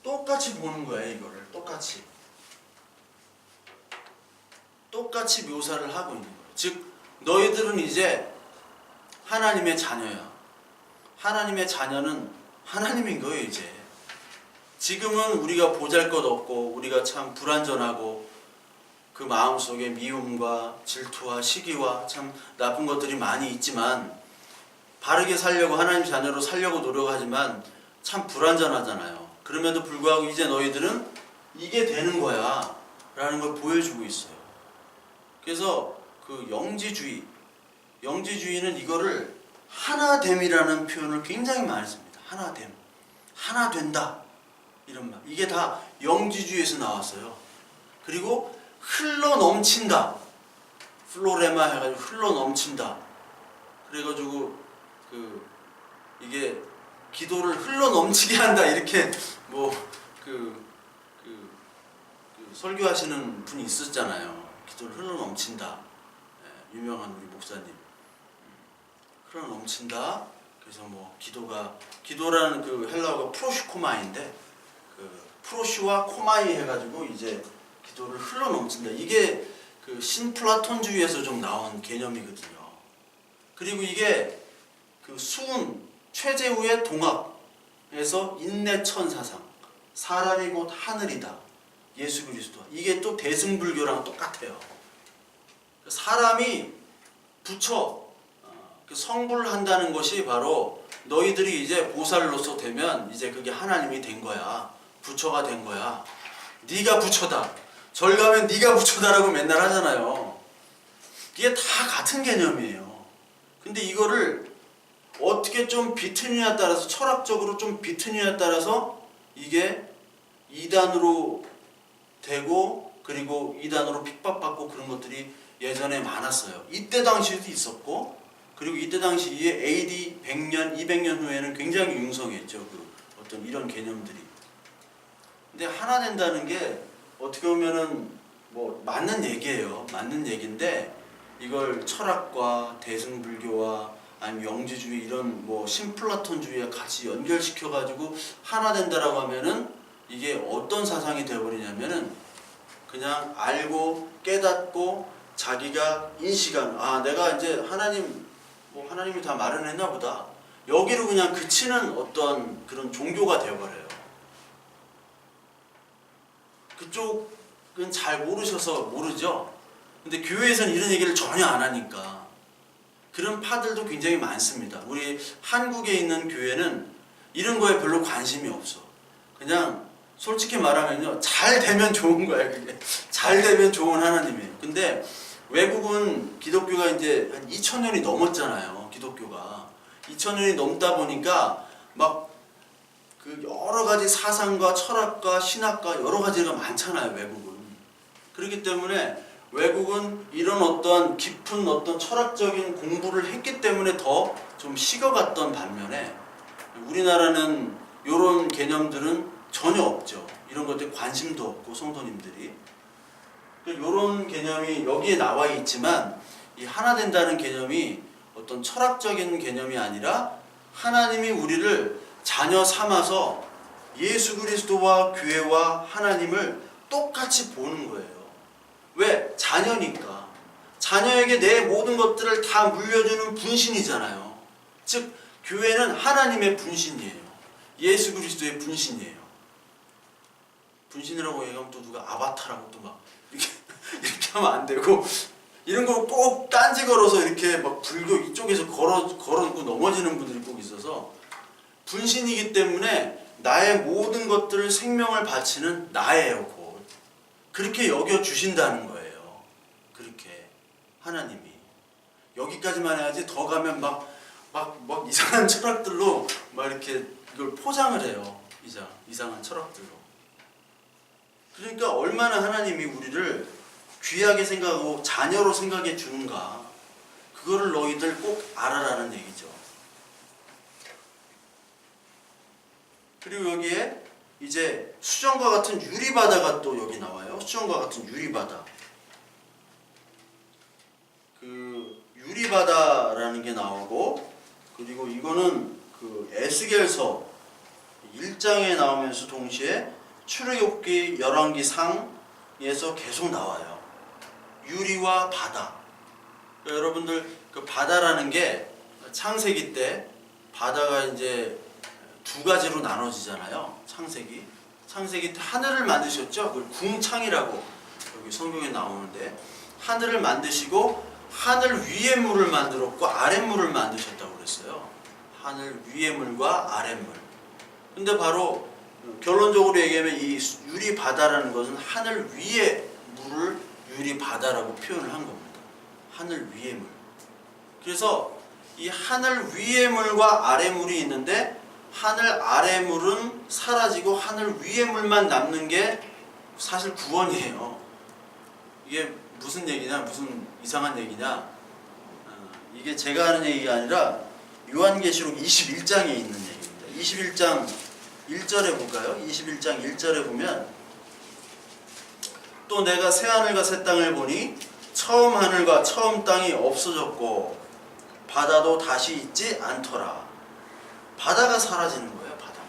똑같이 보는 거예요. 이거를 똑같이 묘사를 하고 있는 거예요. 즉 너희들은 이제 하나님의 자녀야. 하나님의 자녀는 하나님인 거예요. 이제 지금은 우리가 보잘것없고 우리가 참 불완전하고 그 마음속에 미움과 질투와 시기와 참 나쁜 것들이 많이 있지만, 바르게 살려고 하나님 자녀로 살려고 노력하지만 참 불완전하잖아요. 그럼에도 불구하고 이제 너희들은 이게 되는 거야 라는 걸 보여주고 있어요. 그래서 그 영지주의는 이거를 하나됨이라는 표현을 굉장히 많이 씁니다. 하나됨, 하나 된다, 이런 말. 이게 다 영지주의에서 나왔어요. 그리고 흘러 넘친다, 플로레마 해가지고 흘러 넘친다. 그래가지고 이게 기도를 흘러 넘치게 한다, 이렇게 설교하시는 분이 있었잖아요. 기도를 흘러 넘친다. 예, 유명한 우리 목사님. 흘러 넘친다. 그래서 기도라는 그 헬라어가 프로슈코마인데, 프로슈와 코마이 해가지고 이제 기도를 흘러 넘친다. 이게 그 신플라톤주의에서 좀 나온 개념이거든요. 그리고 이게 그 수은 최재우의 동학에서 인내천사상, 사람이 곧 하늘이다, 예수 그리스도. 이게 또 대승불교랑 똑같아요. 사람이 성불을 한다는 것이 바로 너희들이 이제 보살로서 되면 이제 그게 하나님이 된 거야. 부처가 된 거야. 네가 부처다. 절 가면 네가 부처다라고 맨날 하잖아요. 이게 다 같은 개념이에요. 근데 이거를 어떻게 좀 비트느냐에 따라서, 철학적으로 좀 비트느냐에 따라서 이게 이단으로 되고, 그리고 이단으로 핍박받고 그런 것들이 예전에 많았어요. 이때 당시에도 있었고, 그리고 이때 당시에 AD 100년, 200년 후에는 굉장히 융성했죠. 어떤 이런 개념들이. 근데 하나 된다는 게 어떻게 보면은 맞는 얘기예요. 맞는 얘기인데, 이걸 철학과 대승불교와 아니면 영지주의 이런 신플라톤주의와 같이 연결시켜가지고 하나 된다라고 하면은 이게 어떤 사상이 되어버리냐면은, 그냥 알고 깨닫고 자기가 인식한, 내가 이제 하나님이 다 마련했나 보다, 여기로 그냥 그치는 어떤 그런 종교가 되어버려요. 그쪽은 잘 모르셔서 모르죠. 근데 교회에서는 이런 얘기를 전혀 안 하니까 그런 파들도 굉장히 많습니다. 우리 한국에 있는 교회는 이런 거에 별로 관심이 없어. 그냥 솔직히 말하면요, 잘 되면 좋은 거야. 그게 잘 되면 좋은 하나님이에요. 근데 외국은 기독교가 이제 한 2000년이 넘었잖아요. 기독교가 2000년이 넘다 보니까 그 여러 가지 사상과 철학과 신학과 여러 가지가 많잖아요. 외국은. 그렇기 때문에 외국은 이런 어떤 깊은 어떤 철학적인 공부를 했기 때문에 더 좀 식어갔던 반면에, 우리나라는 이런 개념들은 전혀 없죠. 이런 것들에 관심도 없고, 성도님들이. 이런 개념이 여기에 나와 있지만, 이 하나 된다는 개념이 어떤 철학적인 개념이 아니라 하나님이 우리를 자녀 삼아서 예수 그리스도와 교회와 하나님을 똑같이 보는 거예요. 왜? 자녀니까. 자녀에게 내 모든 것들을 다 물려주는 분신이잖아요. 즉 교회는 하나님의 분신이에요. 예수 그리스도의 분신이에요. 분신이라고 얘기하면 또 누가 아바타라고 또 이렇게 하면 안 되고, 이런 거 꼭 딴지 걸어서 이렇게 불교 이쪽에서 걸어놓고 넘어지는 분들이 꼭 있어서, 분신이기 때문에 나의 모든 것들을 생명을 바치는 나예요. 곧 그렇게 여겨주신다는 거예요. 그렇게 하나님이. 여기까지만 해야지 더 가면 막 이상한 철학들로 이렇게 이걸 포장을 해요. 이상한 철학들로. 그러니까 얼마나 하나님이 우리를 귀하게 생각하고 자녀로 생각해 주는가, 그거를 너희들 꼭 알아라는 얘기죠. 그리고 여기에 이제 수정과 같은 유리바다가 또 여기 나와요. 수정과 같은 유리바다. 그 유리바다라는 게 나오고, 그리고 이거는 그 에스겔서 1장에 나오면서 동시에 출애굽기 열왕기 상에서 계속 나와요. 유리와 바다. 그러니까 여러분들 그 바다라는 게 창세기 때 바다가 이제 두 가지로 나눠지잖아요. 창세기 때 하늘을 만드셨죠. 그걸 궁창이라고 여기 성경에 나오는데, 하늘을 만드시고 하늘 위의 물을 만들었고 아랫물을 만드셨다고 그랬어요. 하늘 위의 물과 아랫물. 근데 바로 결론적으로 얘기하면 이 유리 바다라는 것은 하늘 위의 물을 유리 바다라고 표현을 한 겁니다. 하늘 위의 물. 그래서 이 하늘 위의 물과 아랫물이 있는데, 하늘 아래 물은 사라지고 하늘 위의 물만 남는 게 사실 구원이에요. 이게 무슨 얘기냐, 무슨 이상한 얘기냐, 이게 제가 하는 얘기가 아니라 요한계시록 21장에 있는 얘기입니다. 21장 1절에 볼까요? 21장 1절에 보면, 또 내가 새 하늘과 새 땅을 보니 처음 하늘과 처음 땅이 없어졌고 바다도 다시 있지 않더라. 바다가 사라지는 거예요. 바다가.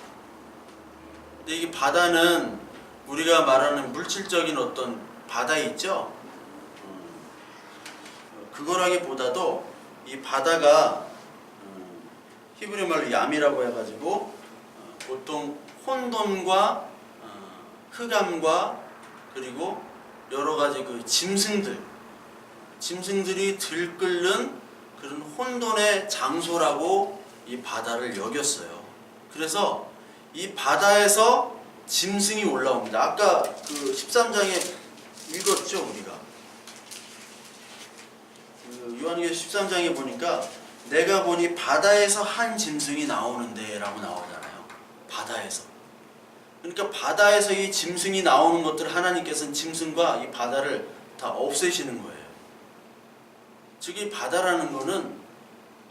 근데 이게 바다는 우리가 말하는 물질적인 어떤 바다 있죠? 그거라기보다도 이 바다가 히브리 말로 얌이라고 해가지고 보통 혼돈과 흑암과 그리고 여러가지 그 짐승들이 들끓는 그런 혼돈의 장소라고 이 바다를 여겼어요. 그래서 이 바다에서 짐승이 올라옵니다. 아까 그 13장에 읽었죠, 우리가. 그 요한계시록 13장에 보니까 내가 보니 바다에서 한 짐승이 나오는데 라고 나오잖아요. 바다에서. 그러니까 바다에서 이 짐승이 나오는 것들 하나님께서는 짐승과 이 바다를 다 없애시는 거예요. 즉 이 바다라는 거는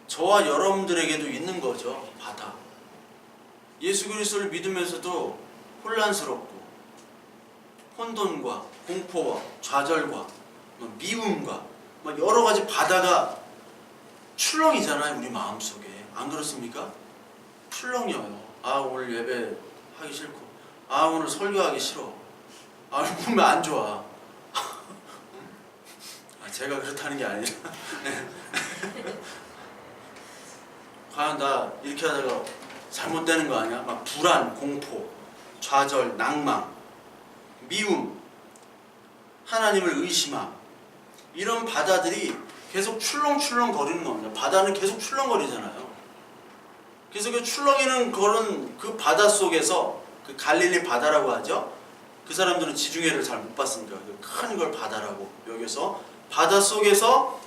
저와 여러분들에게도 있는 거죠. 바다. 예수 그리스도를 믿으면서도 혼란스럽고 혼돈과 공포와 좌절과 미움과 여러 가지 바다가 출렁이잖아요. 우리 마음속에. 안 그렇습니까? 출렁여요. 아, 오늘 예배 하기 싫고, 아, 오늘 설교하기 싫어, 아, 몸이 안 좋아. 제가 그렇다는 게 아니라 과연 나 이렇게 하다가 잘못되는 거 아니야? 막 불안, 공포, 좌절, 낭망, 미움, 하나님을 의심함, 이런 바다들이 계속 출렁출렁 거리는 겁니다. 바다는 계속 출렁거리잖아요. 그래서 그 출렁이는 그런 그 바다 속에서, 그 갈릴리 바다라고 하죠. 그 사람들은 지중해를 잘 못 봤으니까 큰 걸 바다라고 여기서 바다 속에서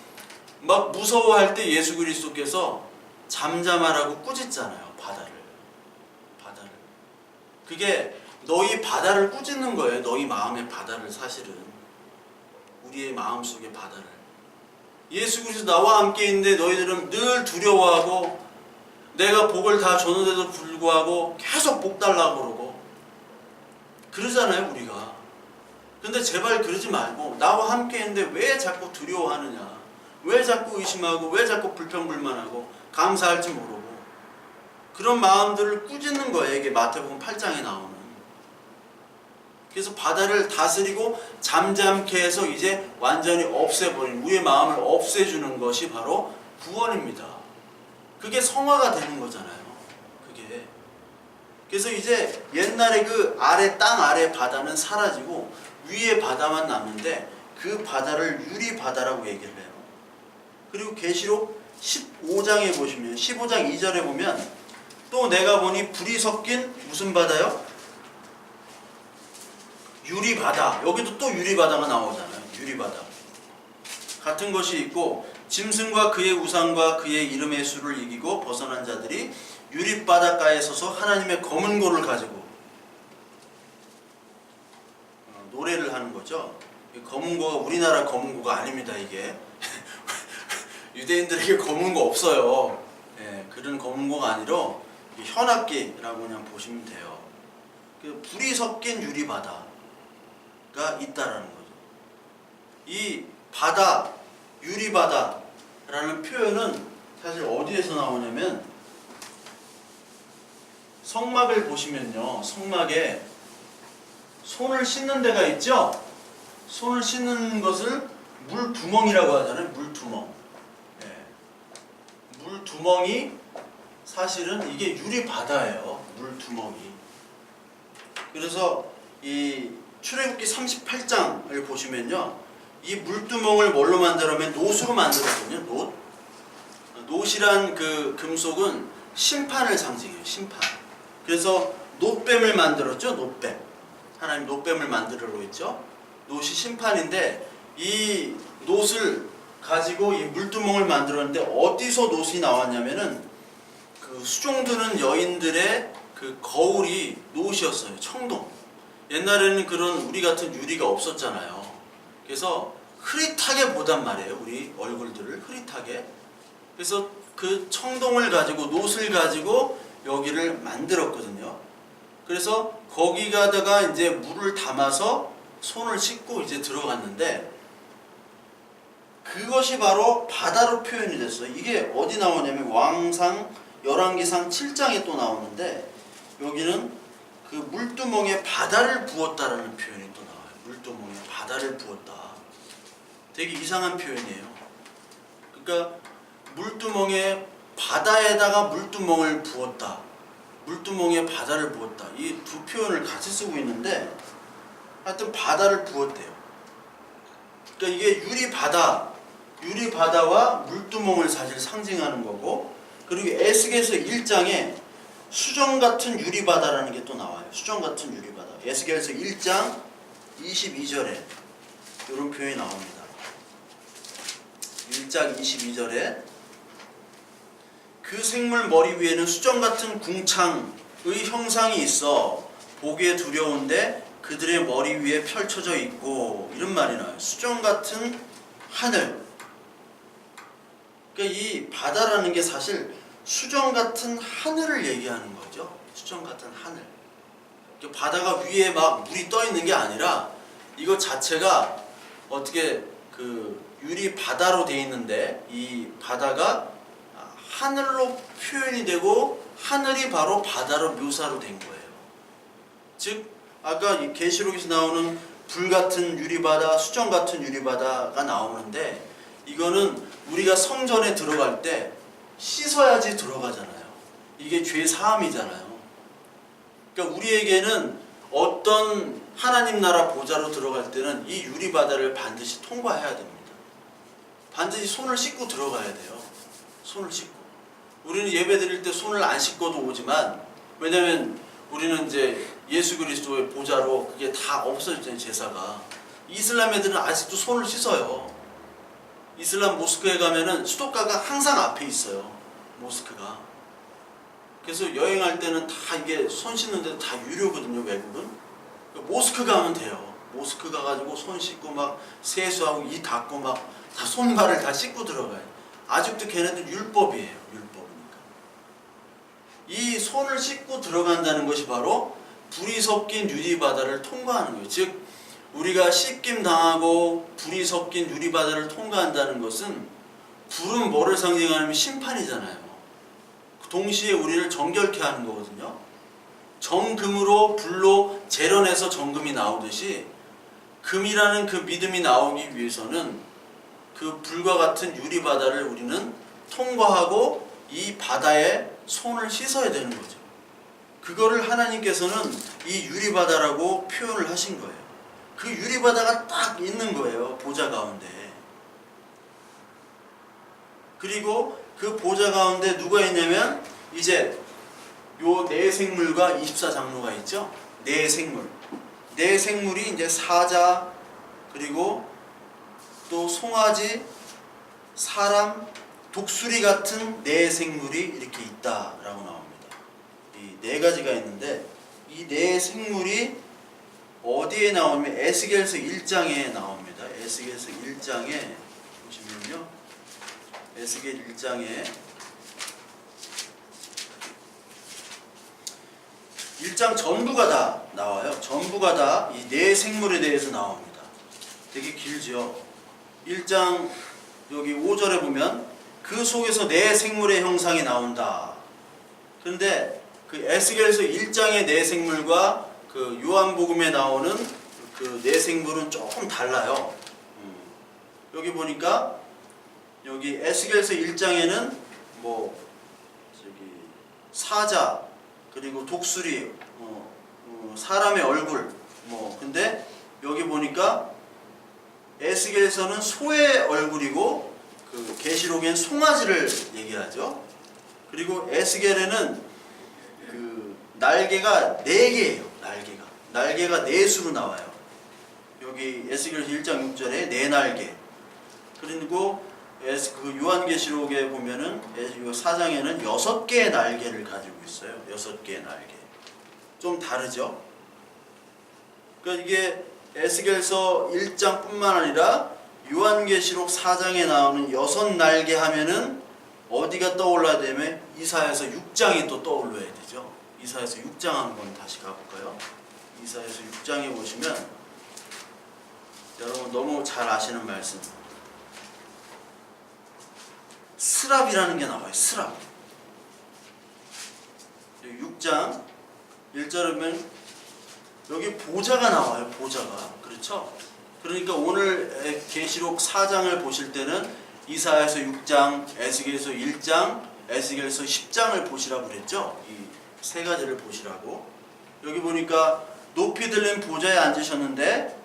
막 무서워할 때 예수 그리스도께서 잠잠하라고 꾸짖잖아요. 바다를. 그게 너희 바다를 꾸짖는 거예요. 너희 마음의 바다를. 사실은 우리의 마음속의 바다를. 예수 그리스도 나와 함께 있는데 너희들은 늘 두려워하고 내가 복을 다 줬는데도 불구하고 계속 복 달라고 그러고 그러잖아요, 우리가. 근데 제발 그러지 말고 나와 함께 있는데 왜 자꾸 두려워하느냐, 왜 자꾸 의심하고, 왜 자꾸 불평불만하고 감사할지 모르고 그런 마음들을 꾸짖는 거예요. 이게 마태복음 8장에 나오는. 그래서 바다를 다스리고 잠잠케 해서 이제 완전히 없애버리는, 우리의 마음을 없애주는 것이 바로 구원입니다. 그게 성화가 되는 거잖아요. 그게. 그래서 이제 옛날에 그 아래, 땅 아래 바다는 사라지고 위에 바다만 남는데 그 바다를 유리 바다라고 얘기를 해요. 그리고 계시록 15장에 보시면, 15장 2절에 보면 또 내가 보니 불이 섞인 무슨 바다요? 유리 바다. 여기도 또 유리 바다가 나오잖아요. 유리 바다. 같은 것이 있고 짐승과 그의 우상과 그의 이름의 수를 이기고 벗어난 자들이 유리 바닷가에 서서 하나님의 검은 고를 가지고 노래를 하는 거죠. 검은 고가 우리나라 검은 고가 아닙니다. 이게 유대인들에게 검은고 없어요. 예, 그런 검은고가 아니라 현악기라고 그냥 보시면 돼요. 그 불이 섞인 유리바다가 있다라는 거죠. 이 바다, 유리바다라는 표현은 사실 어디에서 나오냐면 성막을 보시면요, 성막에 손을 씻는 데가 있죠. 손을 씻는 것을 물두멍이라고 하잖아요. 물두멍. 예. 물두멍이 사실은 이게 유리바다예요. 물두멍이. 그래서 이 출애굽기 38장을 보시면요, 이 물두멍을 뭘로 만들었냐면 놋으로 만들었거든요. 놋. 놋이란 그 금속은 심판을 상징해요. 심판. 그래서 놋뱀을 만들었죠. 놋뱀. 하나님 놋뱀을 만들어 있죠. 놋이 심판인데 이 놋을 가지고 이 물두멍을 만들었는데 어디서 놋이 나왔냐면은 그 수종드는 여인들의 그 거울이 놋이었어요. 청동. 옛날에는 그런 우리 같은 유리가 없었잖아요. 그래서 흐릿하게 보단 말이에요. 우리 얼굴들을 흐릿하게. 그래서 그 청동을 가지고 놋을 가지고 여기를 만들었거든요. 그래서 거기가다가 이제 물을 담아서 손을 씻고 이제 들어갔는데 그것이 바로 바다로 표현이 됐어요. 이게 어디 나오냐면 왕상 열왕기상 7장에 또 나오는데 여기는 그 물두멍에 바다를 부었다라는 표현이 또 나와요. 물두멍에 바다를 부었다. 되게 이상한 표현이에요. 그러니까 물두멍에 바다에다가 물두멍을 부었다. 물두멍에 바다를 부었다. 이 두 표현을 같이 쓰고 있는데 하여튼 바다를 부었대요. 그러니까 이게 유리바다와 물두멍을 사실 상징하는 거고, 그리고 에스겔서 1장에 수정 같은 유리바다라는 게 또 나와요. 수정 같은 유리바다. 에스겔서 1장 22절에 이런 표현이 나옵니다. 1장 22절에 그 생물 머리 위에는 수정 같은 궁창의 형상이 있어 보기에 두려운데 그들의 머리 위에 펼쳐져 있고, 이런 말이 나와요. 수정 같은 하늘. 그러니까 이 바다라는 게 사실 수정 같은 하늘을 얘기하는 거죠. 수정 같은 하늘. 그러니까 바다가 위에 막 물이 떠 있는 게 아니라 이것 자체가 어떻게 그 유리 바다로 돼 있는데 이 바다가 하늘로 표현이 되고 하늘이 바로 바다로 묘사로 된 거예요. 즉 아까 이 계시록에서 나오는 불 같은 유리바다, 수정 같은 유리바다가 나오는데 이거는 우리가 성전에 들어갈 때 씻어야지 들어가잖아요. 이게 죄 사함이잖아요. 그러니까 우리에게는 어떤 하나님 나라 보좌로 들어갈 때는 이 유리바다를 반드시 통과해야 됩니다. 반드시 손을 씻고 들어가야 돼요. 손을 씻고. 우리는 예배 드릴 때 손을 안 씻고도 오지만, 왜냐면 우리는 이제 예수 그리스도의 보좌로 그게 다 없어졌잖아요. 제사가. 이슬람 애들은 아직도 손을 씻어요. 이슬람 모스크에 가면은 수도가가 항상 앞에 있어요. 모스크가. 그래서 여행할 때는 다 이게 손 씻는 데도 다 유료거든요. 외국은. 모스크 가면 돼요. 모스크 가가지고 손 씻고 막 세수하고 이 닦고 막 다 손발을 다 씻고 들어가요. 아직도 걔네들 율법이에요. 율법이니까. 이 손을 씻고 들어간다는 것이 바로 불이 섞인 유리바다를 통과하는 거예요. 즉 우리가 씻김 당하고 불이 섞인 유리바다를 통과한다는 것은, 불은 뭐를 상징하냐면 심판이잖아요. 동시에 우리를 정결케 하는 거거든요. 정금으로 불로 재련해서 정금이 나오듯이 금이라는 그 믿음이 나오기 위해서는 그 불과 같은 유리바다를 우리는 통과하고 이 바다에 손을 씻어야 되는 거죠. 그거를 하나님께서는 이 유리바다라고 표현을 하신 거예요. 그 유리바다가 딱 있는 거예요. 보좌 가운데. 그리고 그 보좌 가운데 누가 있냐면 이제 요 네 생물과 24장로가 있죠. 네 생물. 네 생물이 이제 사자, 그리고 또 송아지, 사람, 독수리 같은 네 생물이 이렇게 있다라고 나옵니다. 이 네 가지가 있는데 이 네 생물이 어디에 나오면 에스겔서 1장에 나옵니다. 에스겔서 1장에 보시면요. 에스겔 1장에 1장 전부가 다 나와요. 전부가 다 이 네 생물에 대해서 나옵니다. 되게 길죠. 1장 여기 5절에 보면 그 속에서 네 생물의 형상이 나온다. 그런데 그 에스겔서 1장의 네 생물과 그 요한복음에 나오는 그 네 생물은 조금 달라요. 여기 보니까 여기 에스겔서 1장에는 뭐 저기 사자 그리고 독수리 사람의 얼굴 근데 여기 보니까 에스겔서는 소의 얼굴이고 그 계시록엔 송아지를 얘기하죠. 그리고 에스겔에는 그 날개가 4개예요. 날개가 4수로 나와요. 여기 에스겔서 1장 6절에 4날개. 그리고 그 요한계시록에 보면은 4장에는 6개의 날개를 가지고 있어요. 6개의 날개. 좀 다르죠? 그러니까 이게 에스겔서 1장뿐만 아니라 요한계시록 4장에 나오는 6날개 하면은 어디가 떠올라야 되면 이사야서 6장이 또 떠올라야 되죠. 이사야서 6장 한번 다시 가볼까요? 이사야서 6장에 보시면 여러분 너무 잘 아시는 말씀. 스랍이라는 게 나와요. 스랍. 6장 1절에 보면 여기 보좌가 나와요. 보좌가. 그렇죠? 그러니까 오늘 계시록 4장을 보실 때는 이사야서 6장, 에스겔서 1장, 에스겔서 10장을 보시라고 그랬죠? 이 세 가지를 보시라고. 여기 보니까 높이 들린 보좌에 앉으셨는데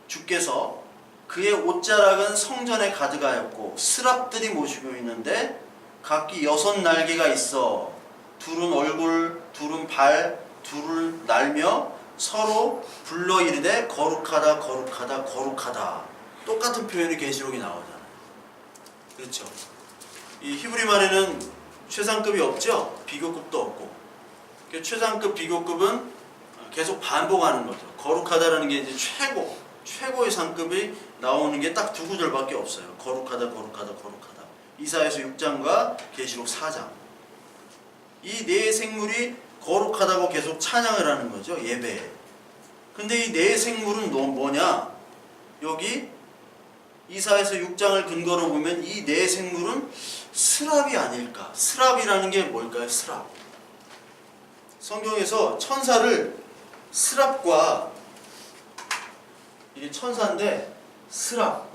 주께서 그의 옷자락은 성전에 가득하였고 스랍들이 모시고 있는데 각기 6날개가 있어 둘은 얼굴, 둘은 발, 둘을 날며 서로 불러 이르되 거룩하다 거룩하다 거룩하다. 똑같은 표현이 계시록에 나오잖아요. 그렇죠? 이 히브리 말에는 최상급이 없죠? 비교급도 없고. 최상급 비교급은 계속 반복하는 거죠. 거룩하다라는 게 이제 최고의 상급이 나오는 게 딱 2구절밖에 없어요. 거룩하다 거룩하다 거룩하다. 이사야서 6장과 계시록 4장. 이 네 생물이 거룩하다고 계속 찬양을 하는 거죠. 예배에. 근데 이 네 생물은 뭐냐? 여기 이사야서 6장을 근거로 보면 이 네 생물은 스랍이 아닐까? 스랍이라는 게 뭘까요? 스랍. 성경에서 천사를 스랍과 이게 천사인데 스랍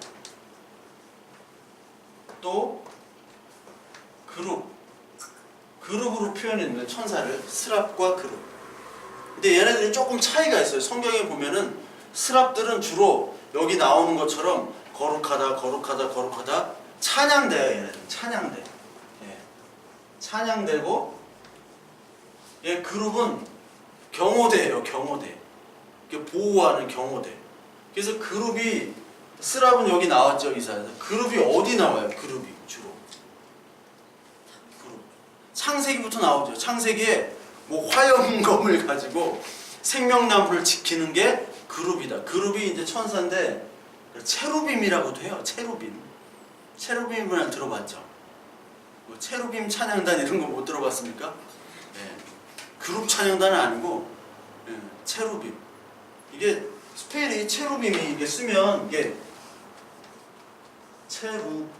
또 그룹으로 표현했는데 천사를 스랍과 그룹. 근데 얘네들이 조금 차이가 있어요. 성경에 보면은 스랍들은 주로 여기 나오는 것처럼 거룩하다 거룩하다 거룩하다 찬양돼요. 얘네들 찬양돼. 예. 찬양되고 그룹은 경호대예요. 경호대. 보호하는 경호대. 그래서 그룹이 스랍은 여기 나왔죠. 이사야서. 그룹이 어디 나와요? 그룹이 주로. 그룹. 창세기부터 나오죠. 창세기에 뭐 화염검을 가지고 생명나무를 지키는 게 그룹이다. 그룹이 이제 천사인데 체루빔이라고도 해요. 체루빔. 체루빔을 들어봤죠? 뭐 체루빔 찬양단 이런 거 못 들어봤습니까? 네. 그룹 찬양단은 아니고 체루빔. 이게 스펠이 체루빔이 이게 쓰면 이게 체루빔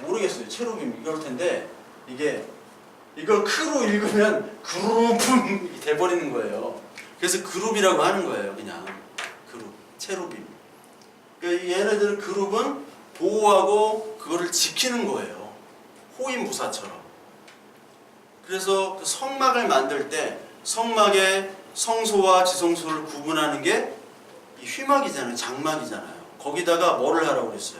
모르겠어요. 체루빔 이럴 텐데 이게 이걸 크로 읽으면 그룹이 돼버리는 거예요. 그래서 그룹이라고 하는 거예요. 그냥 그룹 체루빔. 그러니까 얘네들 그룹은 보호하고 그거를 지키는 거예요. 호위무사처럼. 그래서 그 성막을 만들 때 성막의 성소와 지성소를 구분하는 게 이 휘막이잖아요. 장막이잖아요. 거기다가 뭐를 하라고 그랬어요?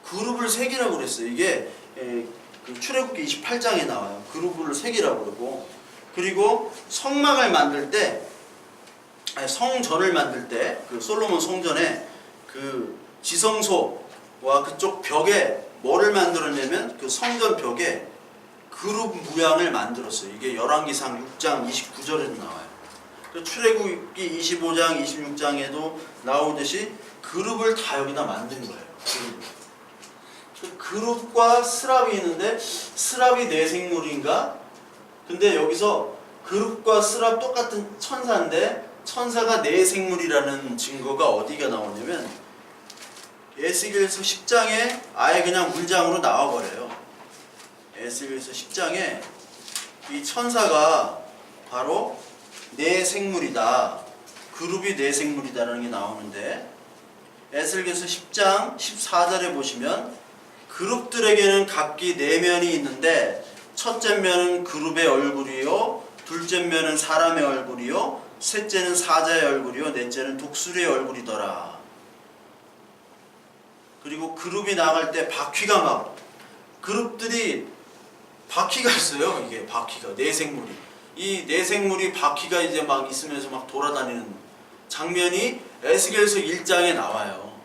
그룹을 새기라고 그랬어요. 이게 그 출애굽기 28장에 나와요. 그룹을 새기라고 그러고. 그리고 성막을 만들 때 성전을 만들 때 그 솔로몬 성전에 그 지성소와 그쪽 벽에 뭐를 만들었냐면 그 성전 벽에 그룹 모양을 만들었어요. 이게 열왕기상 6장 29절에도 나와요. 그 출애굽기 25장 26장에도 나오듯이 그룹을 다 여기다 만든 거예요. 그룹을. 그 그룹과 스랍이 있는데 스랍이 내생물인가? 근데 여기서 그룹과 스랍 똑같은 천사인데 천사가 내생물이라는 증거가 어디가 나오냐면 에스겔서 10장에 아예 그냥 문장으로 나와버려요. 에스겔서 10장에 이 천사가 바로 내생물이다, 그룹이 내생물이다라는 게 나오는데 에스겔서 10장 14절에 보시면 그룹들에게는 각기 네 면이 있는데 첫째 면은 그룹의 얼굴이요, 둘째 면은 사람의 얼굴이요, 셋째는 사자의 얼굴이요, 넷째는 독수리의 얼굴이더라. 그리고 그룹이 나갈 때 바퀴가 막, 그룹들이 바퀴가 있어요. 이게 바퀴가, 내생물이. 이 내생물이 바퀴가 이제 막 있으면서 막 돌아다니는 장면이 에스겔서 1장에 나와요.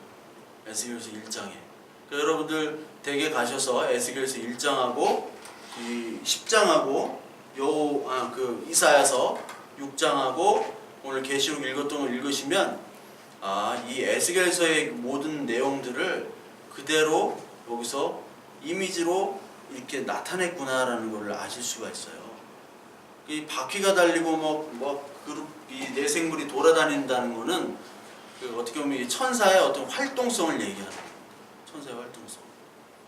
에스겔서 1장에. 그러니까 여러분들 댁에 가셔서 에스겔서 1장하고 이 10장하고 그 이사야서 6장하고 오늘 계시록 읽었던 걸 읽으시면 이 에스겔서의 모든 내용들을 그대로 여기서 이미지로 이렇게 나타냈구나라는 것을 아실 수가 있어요. 이 바퀴가 달리고 이 내생물이 돌아다닌다는 거는 어떻게 보면 이 천사의 어떤 활동성을 얘기하는 거예요. 천사의 활동성.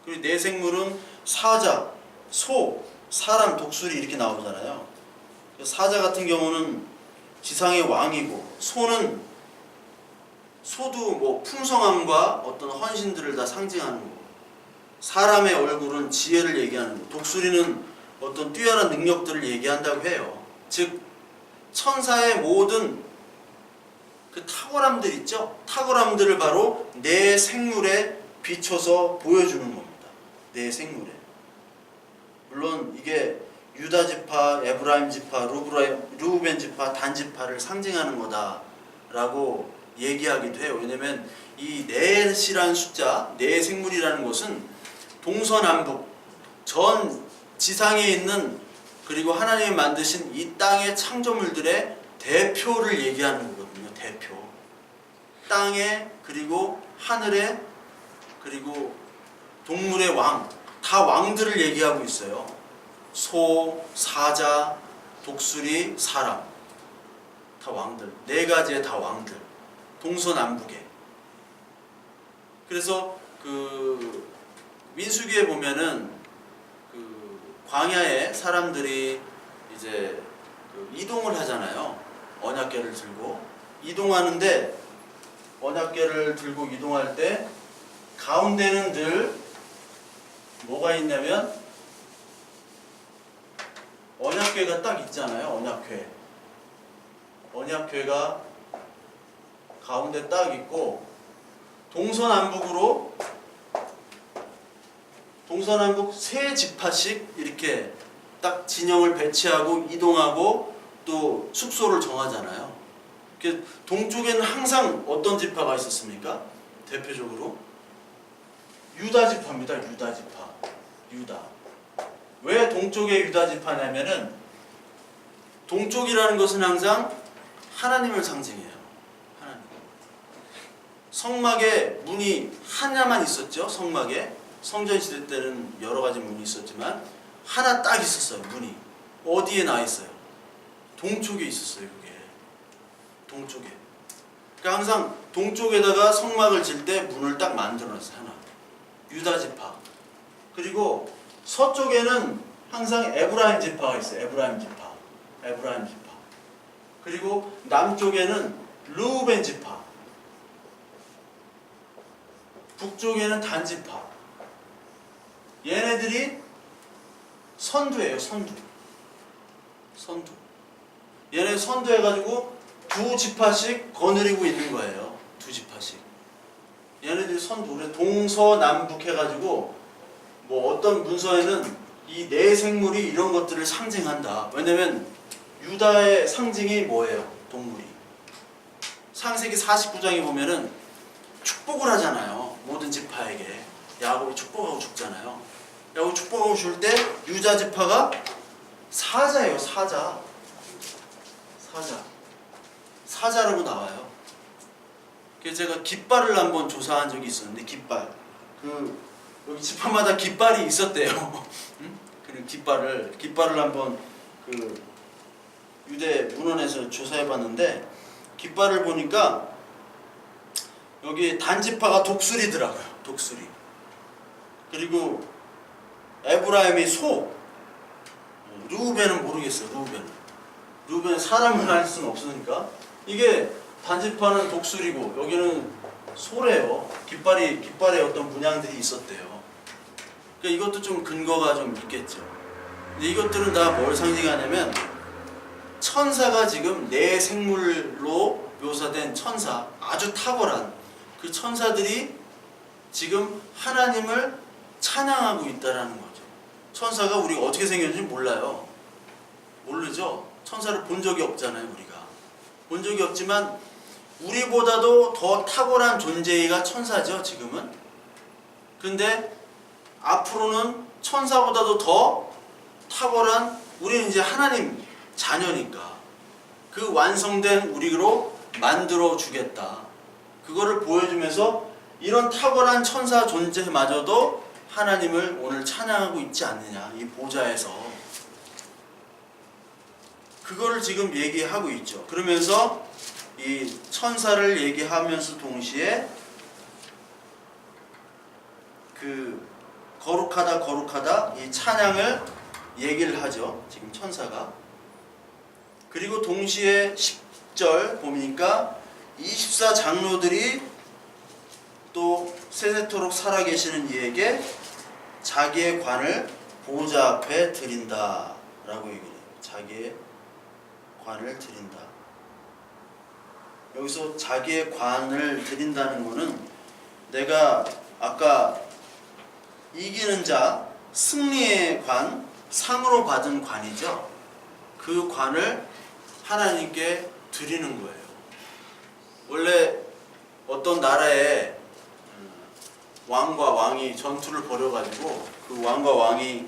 그리고 내생물은 사자, 소, 사람, 독수리 이렇게 나오잖아요. 사자 같은 경우는 지상의 왕이고, 소도 풍성함과 어떤 헌신들을 다 상징하는 거고, 사람의 얼굴은 지혜를 얘기하는 거고, 독수리는 어떤 뛰어난 능력들을 얘기한다고 해요. 즉 천사의 모든 그 탁월함들 있죠? 탁월함들을 바로 내 생물에 비춰서 보여주는 겁니다. 내 생물에. 물론 이게 유다 지파, 에브라임 지파, 르우벤 지파, 단 지파를 상징하는 거다라고 얘기하기도 해요. 왜냐면 이 넷이라는 숫자, 내 생물이라는 것은 동서남북 전 지상에 있는, 그리고 하나님이 만드신 이 땅의 창조물들의 대표를 얘기하는 거거든요. 대표. 땅에, 그리고 하늘에, 그리고 동물의 왕, 다 왕들을 얘기하고 있어요. 소, 사자, 독수리, 사람. 다 왕들. 네 가지의 다 왕들. 동서남북에. 그래서 그 민수기에 보면은 광야에 사람들이 이제 이동을 하잖아요. 언약궤를 들고 이동하는데, 언약궤를 들고 이동할 때 가운데는 늘 뭐가 있냐면 언약궤가 딱 있잖아요. 언약궤가 가운데 딱 있고, 동서남북 세 지파씩 이렇게 딱 진영을 배치하고 이동하고 또 숙소를 정하잖아요. 동쪽에는 항상 어떤 지파가 있었습니까? 대표적으로 유다 지파입니다. 유다 지파. 유다. 왜 동쪽에 유다 지파냐면은 동쪽이라는 것은 항상 하나님을 상징해요. 하나님. 성막에 문이 하나만 있었죠. 성막에. 성전 시대 때는 여러 가지 문이 있었지만 하나 딱 있었어요. 문이. 어디에 나 있어요? 동쪽에 있었어요. 그게. 동쪽에. 그러니까 항상 동쪽에다가 성막을 질 때 문을 딱 만들어놨어요. 하나. 유다 지파. 그리고 서쪽에는 항상 에브라임 지파가 있어요. 에브라임 지파. 그리고 남쪽에는 르우벤 지파. 북쪽에는 단 지파. 얘네들이 선두예요. 선두. 얘네 선두해가지고 두 지파씩 거느리고 있는 거예요. 두 지파씩. 얘네들이 선두. 그래서 동서남북 해가지고 어떤 문서에는 이 네 생물이 이런 것들을 상징한다. 왜냐면 유다의 상징이 뭐예요? 동물이. 창세기 49장에 보면은 축복을 하잖아요. 모든 지파에게. 야곱이 축복하고 죽잖아요. 야곱이 축복하고 죽을 때 유다 지파가 사자예요. 사자라고 나와요. 그래서 제가 깃발을 한번 조사한 적이 있었는데, 깃발. 여기 지파마다 깃발이 있었대요. 응? 그 깃발을 한번 그 유대 문헌에서 조사해봤는데 깃발을 보니까 여기 단지파가 독수리더라고요. 독수리. 그리고 에브라임이 소. 르우벤은 모르겠어요. 르우벤은 사람을 할 수는 없으니까 이게 단지파는 독수리고 여기는 소래요. 깃발에 어떤 문양들이 있었대요. 그러니까 이것도 좀 근거가 좀 있겠죠. 근데 이것들은 다 뭘 상징하냐면 천사가 지금 내 생물로 묘사된 천사, 아주 탁월한 그 천사들이 지금 하나님을 찬양하고 있다라는 거죠. 천사가 우리가 어떻게 생겼는지 몰라요. 모르죠. 천사를 본 적이 없잖아요. 우리가 본 적이 없지만 우리보다도 더 탁월한 존재가 천사죠. 지금은. 근데 앞으로는 천사보다도 더 탁월한 우리는 이제 하나님 자녀니까 그 완성된 우리로 만들어 주겠다. 그거를 보여주면서 이런 탁월한 천사 존재마저도 하나님을 오늘 찬양하고 있지 않느냐. 이 보좌에서. 그거를 지금 얘기하고 있죠. 그러면서 이 천사를 얘기하면서 동시에 그 거룩하다 이 찬양을 얘기를 하죠. 지금 천사가. 그리고 동시에 10절 보니까 24장로들이 또 세세토록 살아계시는 이에게 자기의 관을 보좌 앞에 드린다 라고 얘기해요. 자기의 관을 드린다. 여기서 자기의 관을 드린다는 것은 내가 아까 이기는 자 승리의 관, 상으로 받은 관이죠. 그 관을 하나님께 드리는 거예요. 원래 어떤 나라에 왕과 왕이 전투를 벌여가지고 그 왕과 왕이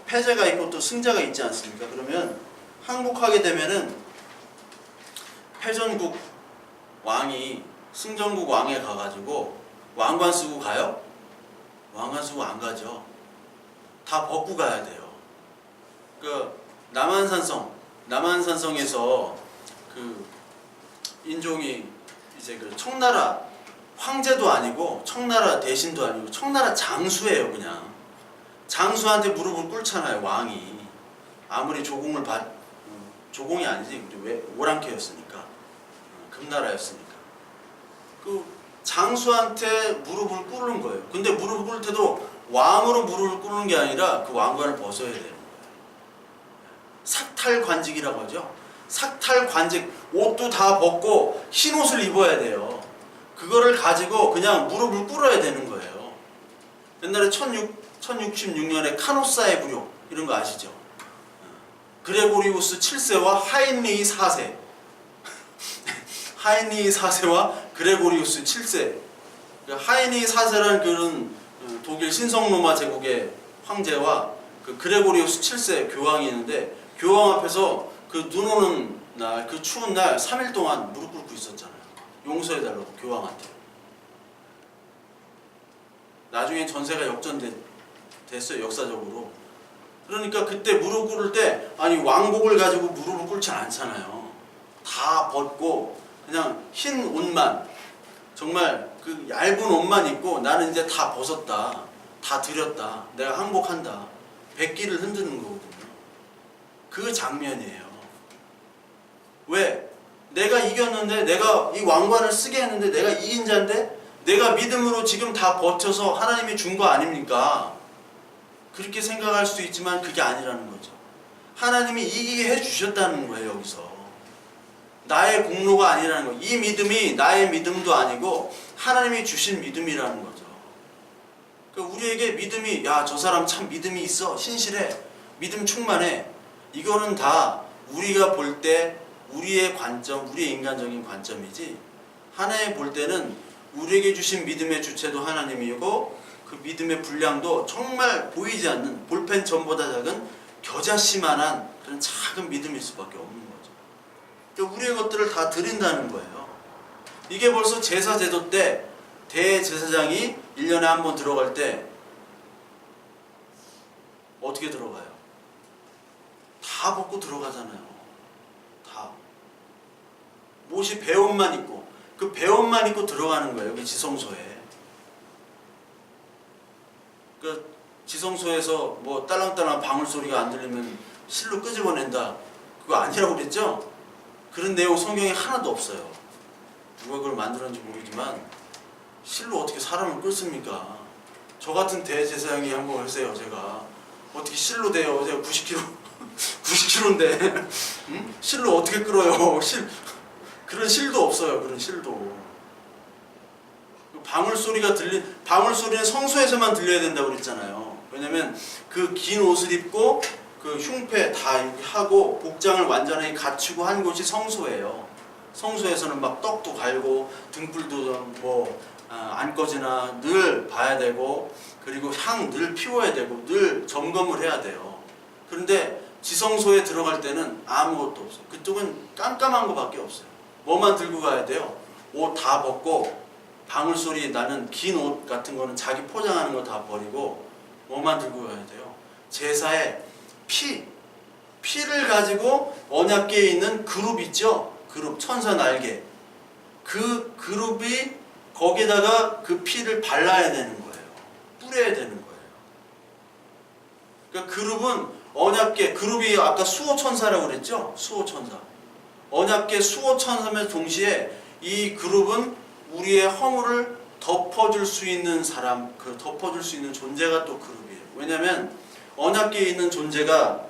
패자가 있고 또 승자가 있지 않습니까? 그러면 항복하게 되면은 패전국 왕이 승전국 왕에 가가지고 왕관 쓰고 가요? 왕관 쓰고 안 가죠. 다 벗고 가야 돼요. 그 남한산성에서 그 인종이 이제 그 청나라 황제도 아니고 청나라 대신도 아니고 청나라 장수예요. 그냥 장수한테 무릎을 꿇잖아요. 왕이 아무리 조공이 아니지 왜 오랑캐였으니까 금나라였으니까 그 장수한테 무릎을 꿇는 거예요. 근데 무릎을 꿇을 때도 왕으로 무릎을 꿇는 게 아니라 그 왕관을 벗어야 되는 거예요. 삭탈관직이라고 하죠. 삭탈관직, 옷도 다 벗고 흰 옷을 입어야 돼요. 그거를 가지고 그냥 무릎을 꿇어야 되는 거예요. 옛날에 1066년에 카노사의 부력 이런 거 아시죠? 그레고리우스 7세와 하인리히 4세 하인리히 4세와 그레고리우스 7세 하인리히 4세라는 그런 독일 신성로마 제국의 황제와 그 그레고리우스 7세 교황이 있는데 교황 앞에서 그 눈 오는 날, 그 추운 날 3일 동안 무릎 꿇고 있었잖아요. 용서해달라고 교황한테. 나중에 전세가 역전됐어요. 역사적으로. 그러니까 그때 무릎 꿇을 때 아니 왕복을 가지고 무릎을 꿇지 않잖아요. 다 벗고 그냥 흰 옷만 정말 그 얇은 옷만 입고 나는 이제 다 벗었다. 다 드렸다. 내가 항복한다. 백기를 흔드는 거거든요. 그 장면이에요. 왜? 내가 이겼는데 내가 이 왕관을 쓰게 했는데 내가 이긴 자인데 내가 믿음으로 지금 다 버텨서 하나님이 준 거 아닙니까? 그렇게 생각할 수도 있지만 그게 아니라는 거죠. 하나님이 이기게 해주셨다는 거예요. 여기서 나의 공로가 아니라는 거예요. 이 믿음이 나의 믿음도 아니고 하나님이 주신 믿음이라는 거죠. 그러니까 우리에게 믿음이 야, 저 사람 참 믿음이 있어, 신실해, 믿음 충만해, 이거는 다 우리가 볼 때 우리의 관점, 우리의 인간적인 관점이지 하나님 볼 때는 우리에게 주신 믿음의 주체도 하나님이고 그 믿음의 분량도 정말 보이지 않는 볼펜 전보다 작은 겨자씨만한 그런 작은 믿음일 수밖에 없는 거죠. 그러니까 우리의 것들을 다 드린다는 거예요. 이게 벌써 제사 제도 때 대제사장이 1년에 한 번 들어갈 때 어떻게 들어가요? 다 벗고 들어가잖아요. 다. 못이 배옷만 입고, 그 배옷만 입고 들어가는 거예요. 여기 지성소에. 그 지성소에서 뭐 딸랑딸랑 방울소리가 안 들리면 실로 끄집어낸다. 그거 아니라고 그랬죠? 그런 내용 성경에 하나도 없어요. 누가 그걸 만들었는지 모르지만 실로 어떻게 사람을 끌습니까? 저 같은 대제사장이 한번 해보세요. 제가 어떻게 실로 돼요? 제가 90kg인데 응? 실로 어떻게 끌어요? 그런 실도 없어요. 그런 실도. 방울 소리가 방울 소리는 성소에서만 들려야 된다고 그랬잖아요. 왜냐면 그 긴 옷을 입고 그 흉패 다 이렇게 하고 복장을 완전히 갖추고 한 곳이 성소예요. 성소에서는 막 떡도 갈고 등불도 뭐 안 꺼지나 늘 봐야 되고, 그리고 향 늘 피워야 되고 늘 점검을 해야 돼요. 그런데 지성소에 들어갈 때는 아무것도 없어요. 그쪽은 깜깜한 거밖에 없어요. 뭐만 들고 가야 돼요? 옷 다 벗고 방울소리 나는 긴 옷 같은 거는 자기 포장하는 거 다 버리고 뭐만 들고 가야 돼요? 제사에 피를 가지고 언약궤에 있는 그룹 있죠? 그룹, 천사 날개. 그 그룹이 거기다가 그 피를 발라야 되는 거예요. 뿌려야 되는 거예요. 그러니까 그룹은 언약궤, 그룹이 아까 수호천사라고 그랬죠? 수호천사. 언약궤 수호천사면 동시에 이 그룹은 우리의 허물을 덮어줄 수 있는 사람, 그 덮어줄 수 있는 존재가 또 그룹이에요. 왜냐면 언약궤에 있는 존재가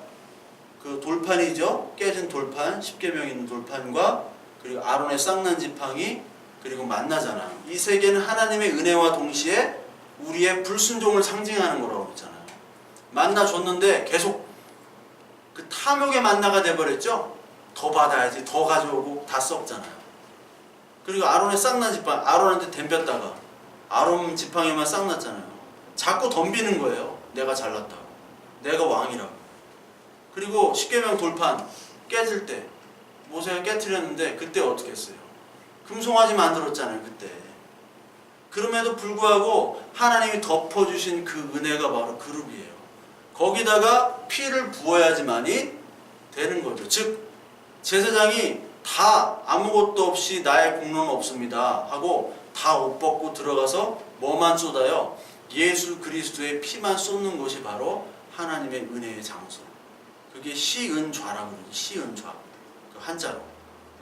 그 돌판이죠. 깨진 돌판, 십계명 있는 돌판과 그리고 아론의 쌍난 지팡이, 그리고 만나잖아. 이 세 개는 하나님의 은혜와 동시에 우리의 불순종을 상징하는 거라고 했잖아요. 만나 줬는데 계속 그 탐욕의 만나가 돼버렸죠. 더 받아야지, 더 가져오고 다 썩잖아요. 그리고 아론의 쌍난 지팡이, 아론한테 덤볐다가 아론 지팡이만 쌍났잖아요. 자꾸 덤비는 거예요. 내가 잘났다고, 내가 왕이라고. 그리고 십계명 돌판 깨질 때 모세가 깨트렸는데 그때 어떻게 했어요? 금송아지 만들었잖아요. 그때. 그럼에도 불구하고 하나님이 덮어주신 그 은혜가 바로 그룹이에요. 거기다가 피를 부어야지만이 되는 거죠. 즉 제사장이 다 아무것도 없이 나의 공로는 없습니다 하고 다 옷 벗고 들어가서 뭐만 쏟아요? 예수 그리스도의 피만 쏟는 것이 바로 하나님의 은혜의 장소. 그게 시은좌라고 그러죠. 시은좌. 그 한자로.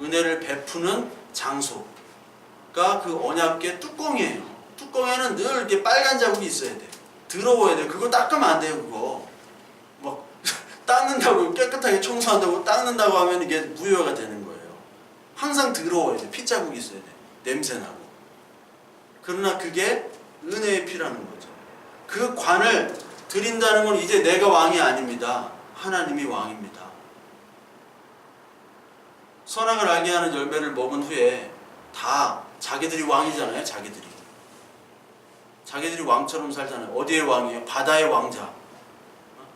은혜를 베푸는 장소가 그 언약궤 뚜껑이에요. 뚜껑에는 늘 이렇게 빨간 자국이 있어야 돼요. 더러워야 돼요. 그거 닦으면 안 돼요. 그거 막 닦는다고, 깨끗하게 청소한다고 닦는다고 하면 이게 무효가 되는 거예요. 항상 더러워야 돼요. 핏자국이 있어야 돼요. 냄새나고. 그러나 그게 은혜의 피라는 거죠. 그 관을 드린다는 건 이제 내가 왕이 아닙니다. 하나님이 왕입니다. 선악을 알게 하는 열매를 먹은 후에 다 자기들이 왕이잖아요. 자기들이 왕처럼 살잖아요. 어디의 왕이에요? 바다의 왕자.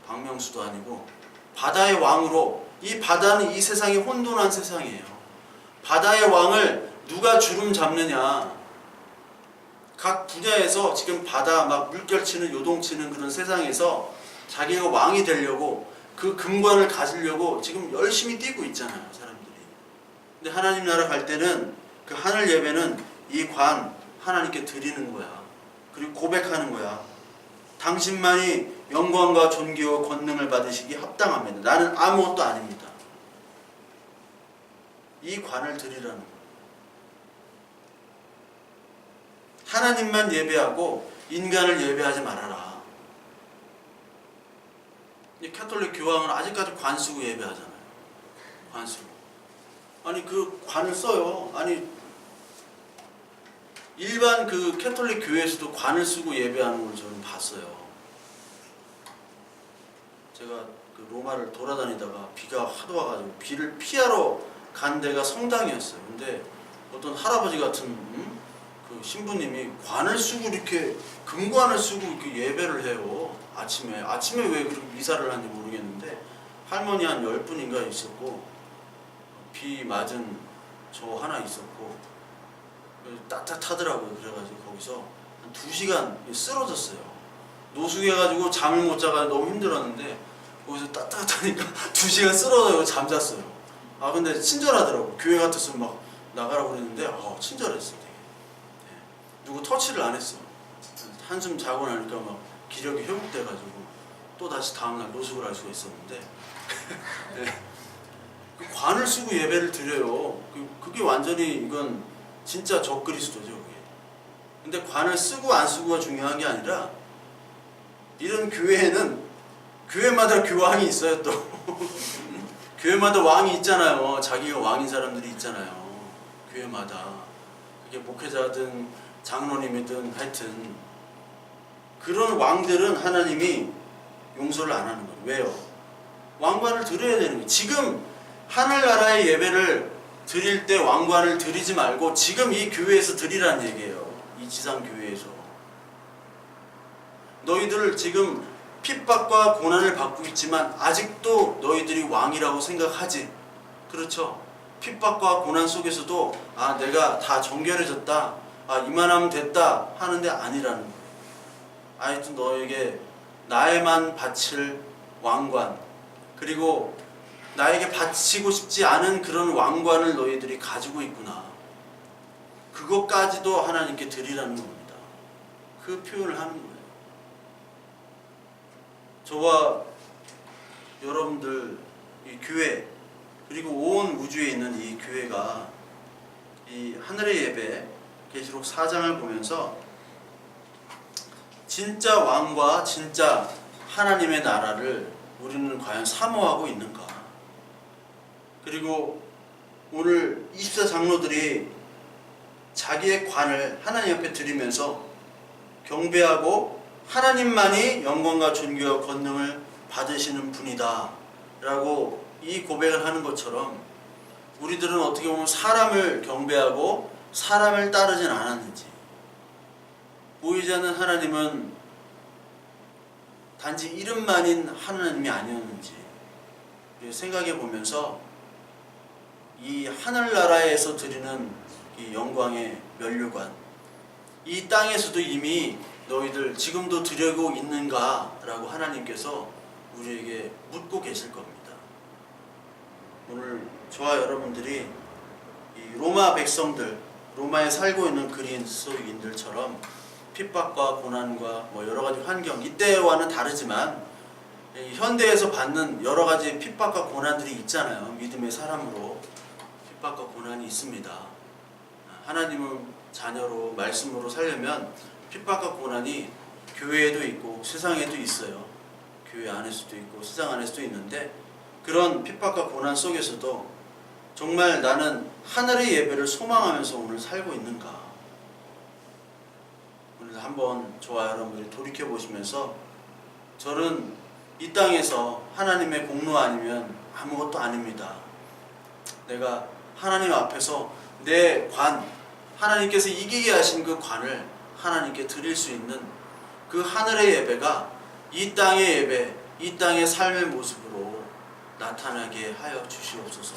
박명수도 아니고 바다의 왕으로. 이 바다는 이 세상이 혼돈한 세상이에요. 바다의 왕을 누가 주름 잡느냐. 각 분야에서 지금 바다 막 물결치는 요동치는 그런 세상에서 자기가 왕이 되려고 그 금관을 가지려고 지금 열심히 뛰고 있잖아요. 사람들이. 근데 하나님 나라 갈 때는 그 하늘 예배는 이 관 하나님께 드리는 거야. 그리고 고백하는 거야. 당신만이 영광과 존귀와 권능을 받으시기 합당합니다. 나는 아무것도 아닙니다. 이 관을 드리라는 거야. 하나님만 예배하고 인간을 예배하지 말아라. 이 캐톨릭 교황은 아직까지 관 쓰고 예배하잖아요. 관 쓰고. 아니 그 관을 써요. 아니 일반 그 캐톨릭 교회에서도 관을 쓰고 예배하는 걸 저는 봤어요. 제가 그 로마를 돌아다니다가 비가 하도 와가지고 비를 피하러 간 데가 성당이었어요. 근데 어떤 할아버지 같은 그 신부님이 관을 쓰고 이렇게 금관을 쓰고 이렇게 예배를 해요. 아침에 왜 그렇게 미사를 하는지 모르겠는데 할머니 한 10분인가 있었고 비 맞은 저 하나 있었고 따뜻하더라고요. 그래가지고 거기서 한 2시간 쓰러졌어요. 노숙해가지고 잠을 못 자가 너무 힘들었는데 거기서 따뜻하니까 2시간 쓰러져서 잠잤어요. 아 근데 친절하더라고. 교회 같았으면 막 나가라고 그랬는데 친절했어 되게. 누구 터치를 안 했어. 한숨 자고 나니까 막 기력이 회복돼가지고 또 다시 다음날 노숙을 할 수가 있었는데 네. 관을 쓰고 예배를 드려요. 그게 완전히 이건 진짜 적그리스도죠 그게. 근데 관을 쓰고 안 쓰고가 중요한 게 아니라 이런 교회에는 교회마다 교황이 있어요 또. 교회마다 왕이 있잖아요. 자기가 왕인 사람들이 있잖아요. 교회마다. 그게 목회자든 장로님이든 하여튼 그런 왕들은 하나님이 용서를 안 하는 거예요. 왜요? 왕관을 드려야 되는 거예요. 지금 하늘나라의 예배를 드릴 때 왕관을 드리지 말고 지금 이 교회에서 드리라는 얘기예요. 이 지상교회에서. 너희들 지금 핍박과 고난을 받고 있지만 아직도 너희들이 왕이라고 생각하지. 그렇죠? 핍박과 고난 속에서도 내가 다 정결해졌다. 이만하면 됐다 하는데 아니라는 거예요. 하여튼 너에게 나에만 바칠 왕관, 그리고 나에게 바치고 싶지 않은 그런 왕관을 너희들이 가지고 있구나. 그것까지도 하나님께 드리라는 겁니다. 그 표현을 하는 거예요. 저와 여러분들 이 교회, 그리고 온 우주에 있는 이 교회가 이 하늘의 예배 계시록 4장을 보면서 진짜 왕과 진짜 하나님의 나라를 우리는 과연 사모하고 있는가? 그리고 오늘 24장로들이 자기의 관을 하나님 앞에 드리면서 경배하고 하나님만이 영광과 존귀와 권능을 받으시는 분이다 라고 이 고백을 하는 것처럼 우리들은 어떻게 보면 사람을 경배하고 사람을 따르진 않았는지, 보이지 않는 하나님은 단지 이름만인 하나님이 아니었는지 생각해 보면서 이 하늘나라에서 드리는 이 영광의 면류관, 이 땅에서도 이미 너희들 지금도 드리고 있는가? 라고 하나님께서 우리에게 묻고 계실 겁니다. 오늘 저와 여러분들이 이 로마 백성들, 로마에 살고 있는 그리스도인들처럼 핍박과 고난과 여러가지 환경, 이때와는 다르지만 현대에서 받는 여러가지 핍박과 고난들이 있잖아요. 믿음의 사람으로 핍박과 고난이 있습니다. 하나님을 자녀로 말씀으로 살려면 핍박과 고난이 교회에도 있고 세상에도 있어요. 교회 안에서도 있고 세상 안에서도 있는데, 그런 핍박과 고난 속에서도 정말 나는 하늘의 예배를 소망하면서 오늘 살고 있는가? 오늘 한번 저와 여러분들이 돌이켜 보시면서, 저는 이 땅에서 하나님의 공로 아니면 아무것도 아닙니다. 내가 하나님 앞에서 내 관, 하나님께서 이기게 하신 그 관을 하나님께 드릴 수 있는 그 하늘의 예배가 이 땅의 예배, 이 땅의 삶의 모습으로 나타나게 하여 주시옵소서.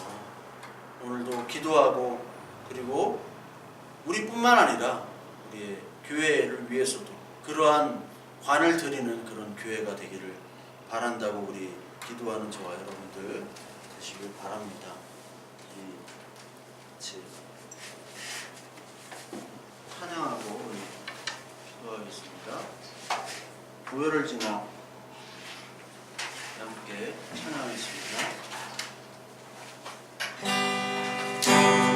오늘도 기도하고, 그리고 우리뿐만 아니라 우리의 교회를 위해서도 그러한 관을 드리는 그런 교회가 되기를 바란다고 우리 기도하는 저와 여러분들 되시길 바랍니다. 같이 찬양하고 우리 기도하겠습니다. 교회를 지나 함께 찬양하겠습니다. Come on.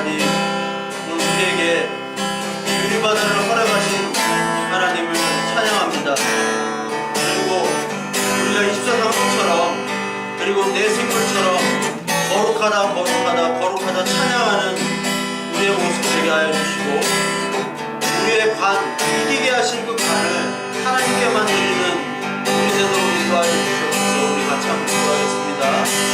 하나님, 오늘 우리에게 이 유리바다를 허락하신 하나님을 찬양합니다. 그리고 우리가 24장로처럼 그리고 내 생물처럼 거룩하다 거룩하다 거룩하다 찬양하는 우리의 모습 되게 하여 주시고, 우리의 관, 이기게 하신 그 관을 하나님께만 드리는 우리 되도록 인도하여 주시옵소서. 우리 같이 한번 기도하겠습니다.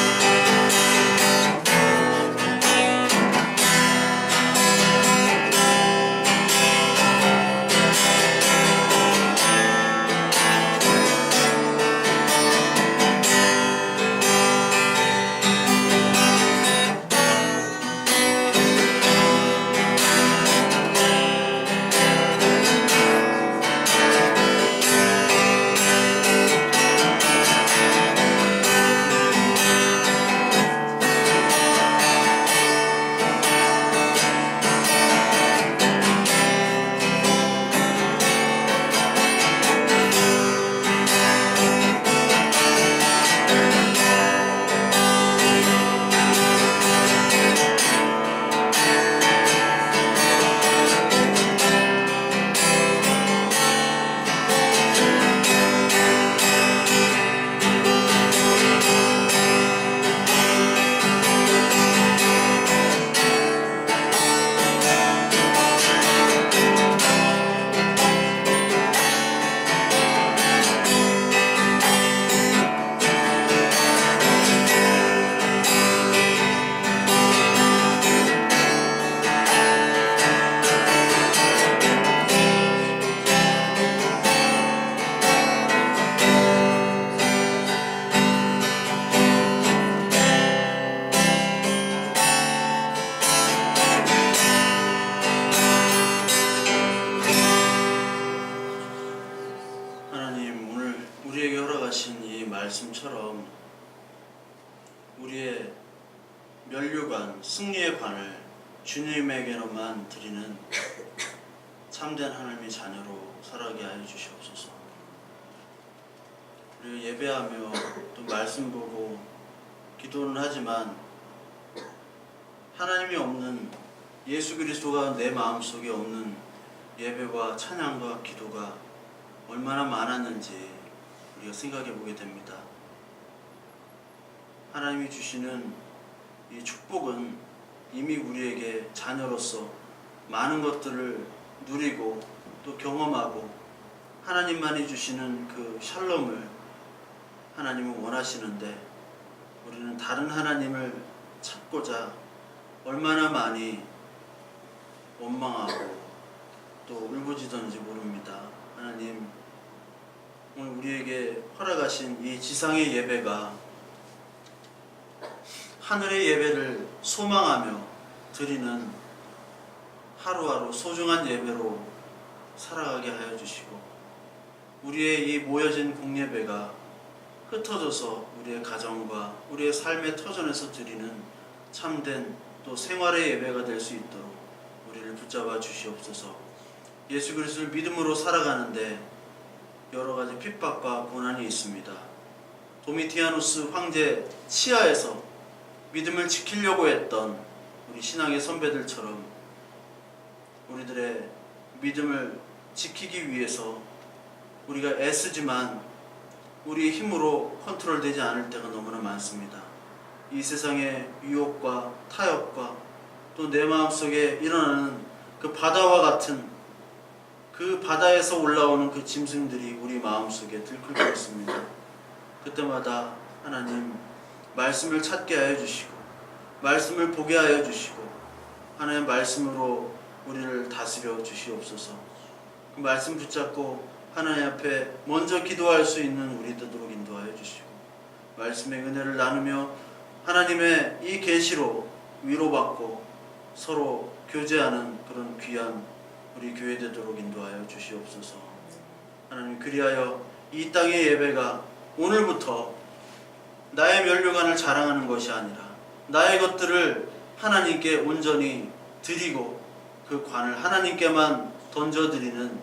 말씀처럼 우리의 면류관, 승리의 관을 주님에게로만 드리는 참된 하나님의 자녀로 살아가게 하여 주시옵소서. 그리고 예배하며 또 말씀 보고 기도는 하지만 하나님이 없는, 예수 그리스도가 내 마음속에 없는 예배와 찬양과 기도가 얼마나 많았는지 우리가 생각해 보게 됩니다. 하나님이 주시는 이 축복은 이미 우리에게 자녀로서 많은 것들을 누리고 또 경험하고, 하나님만이 주시는 그 샬롬을 하나님은 원하시는데, 우리는 다른 하나님을 찾고자 얼마나 많이 원망하고 또 울부짖었는지 모릅니다. 하나님, 오늘 우리에게 허락하신 이 지상의 예배가 하늘의 예배를 소망하며 드리는 하루하루 소중한 예배로 살아가게 하여 주시고, 우리의 이 모여진 공예배가 흩어져서 우리의 가정과 우리의 삶의 터전에서 드리는 참된 또 생활의 예배가 될 수 있도록 우리를 붙잡아 주시옵소서. 예수 그리스도를 믿음으로 살아가는데 여러 가지 핍박과 고난이 있습니다. 도미티아누스 황제 치하에서 믿음을 지키려고 했던 우리 신앙의 선배들처럼 우리들의 믿음을 지키기 위해서 우리가 애쓰지만 우리의 힘으로 컨트롤되지 않을 때가 너무나 많습니다. 이 세상의 유혹과 타협과 또 내 마음속에 일어나는 그 바다와 같은, 그 바다에서 올라오는 그 짐승들이 우리 마음속에 들끓고 있습니다. 그때마다 하나님 말씀을 찾게 하여 주시고 말씀을 보게 하여 주시고 하나님의 말씀으로 우리를 다스려 주시옵소서. 그 말씀 붙잡고 하나님 앞에 먼저 기도할 수 있는 우리 되도록 인도하여 주시고, 말씀의 은혜를 나누며 하나님의 이 계시로 위로받고 서로 교제하는 그런 귀한 우리 교회 되도록 인도하여 주시옵소서. 하나님, 그리하여 이 땅의 예배가 오늘부터 나의 면류관을 자랑하는 것이 아니라 나의 것들을 하나님께 온전히 드리고 그 관을 하나님께만 던져드리는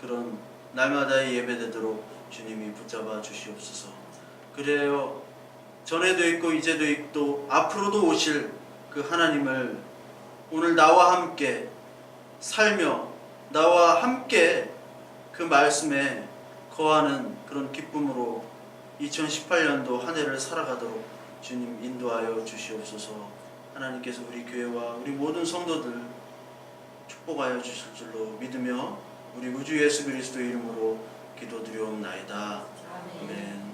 그런 날마다의 예배 되도록 주님이 붙잡아 주시옵소서. 그래요, 전에도 있고 이제도 있고 앞으로도 오실 그 하나님을 오늘 나와 함께 살며 나와 함께 그 말씀에 거하는 그런 기쁨으로 2018년도 한 해를 살아가도록 주님 인도하여 주시옵소서. 하나님께서 우리 교회와 우리 모든 성도들 축복하여 주실 줄로 믿으며 우리 우주 예수 그리스도의 이름으로 기도드리옵나이다. 아멘. 아멘.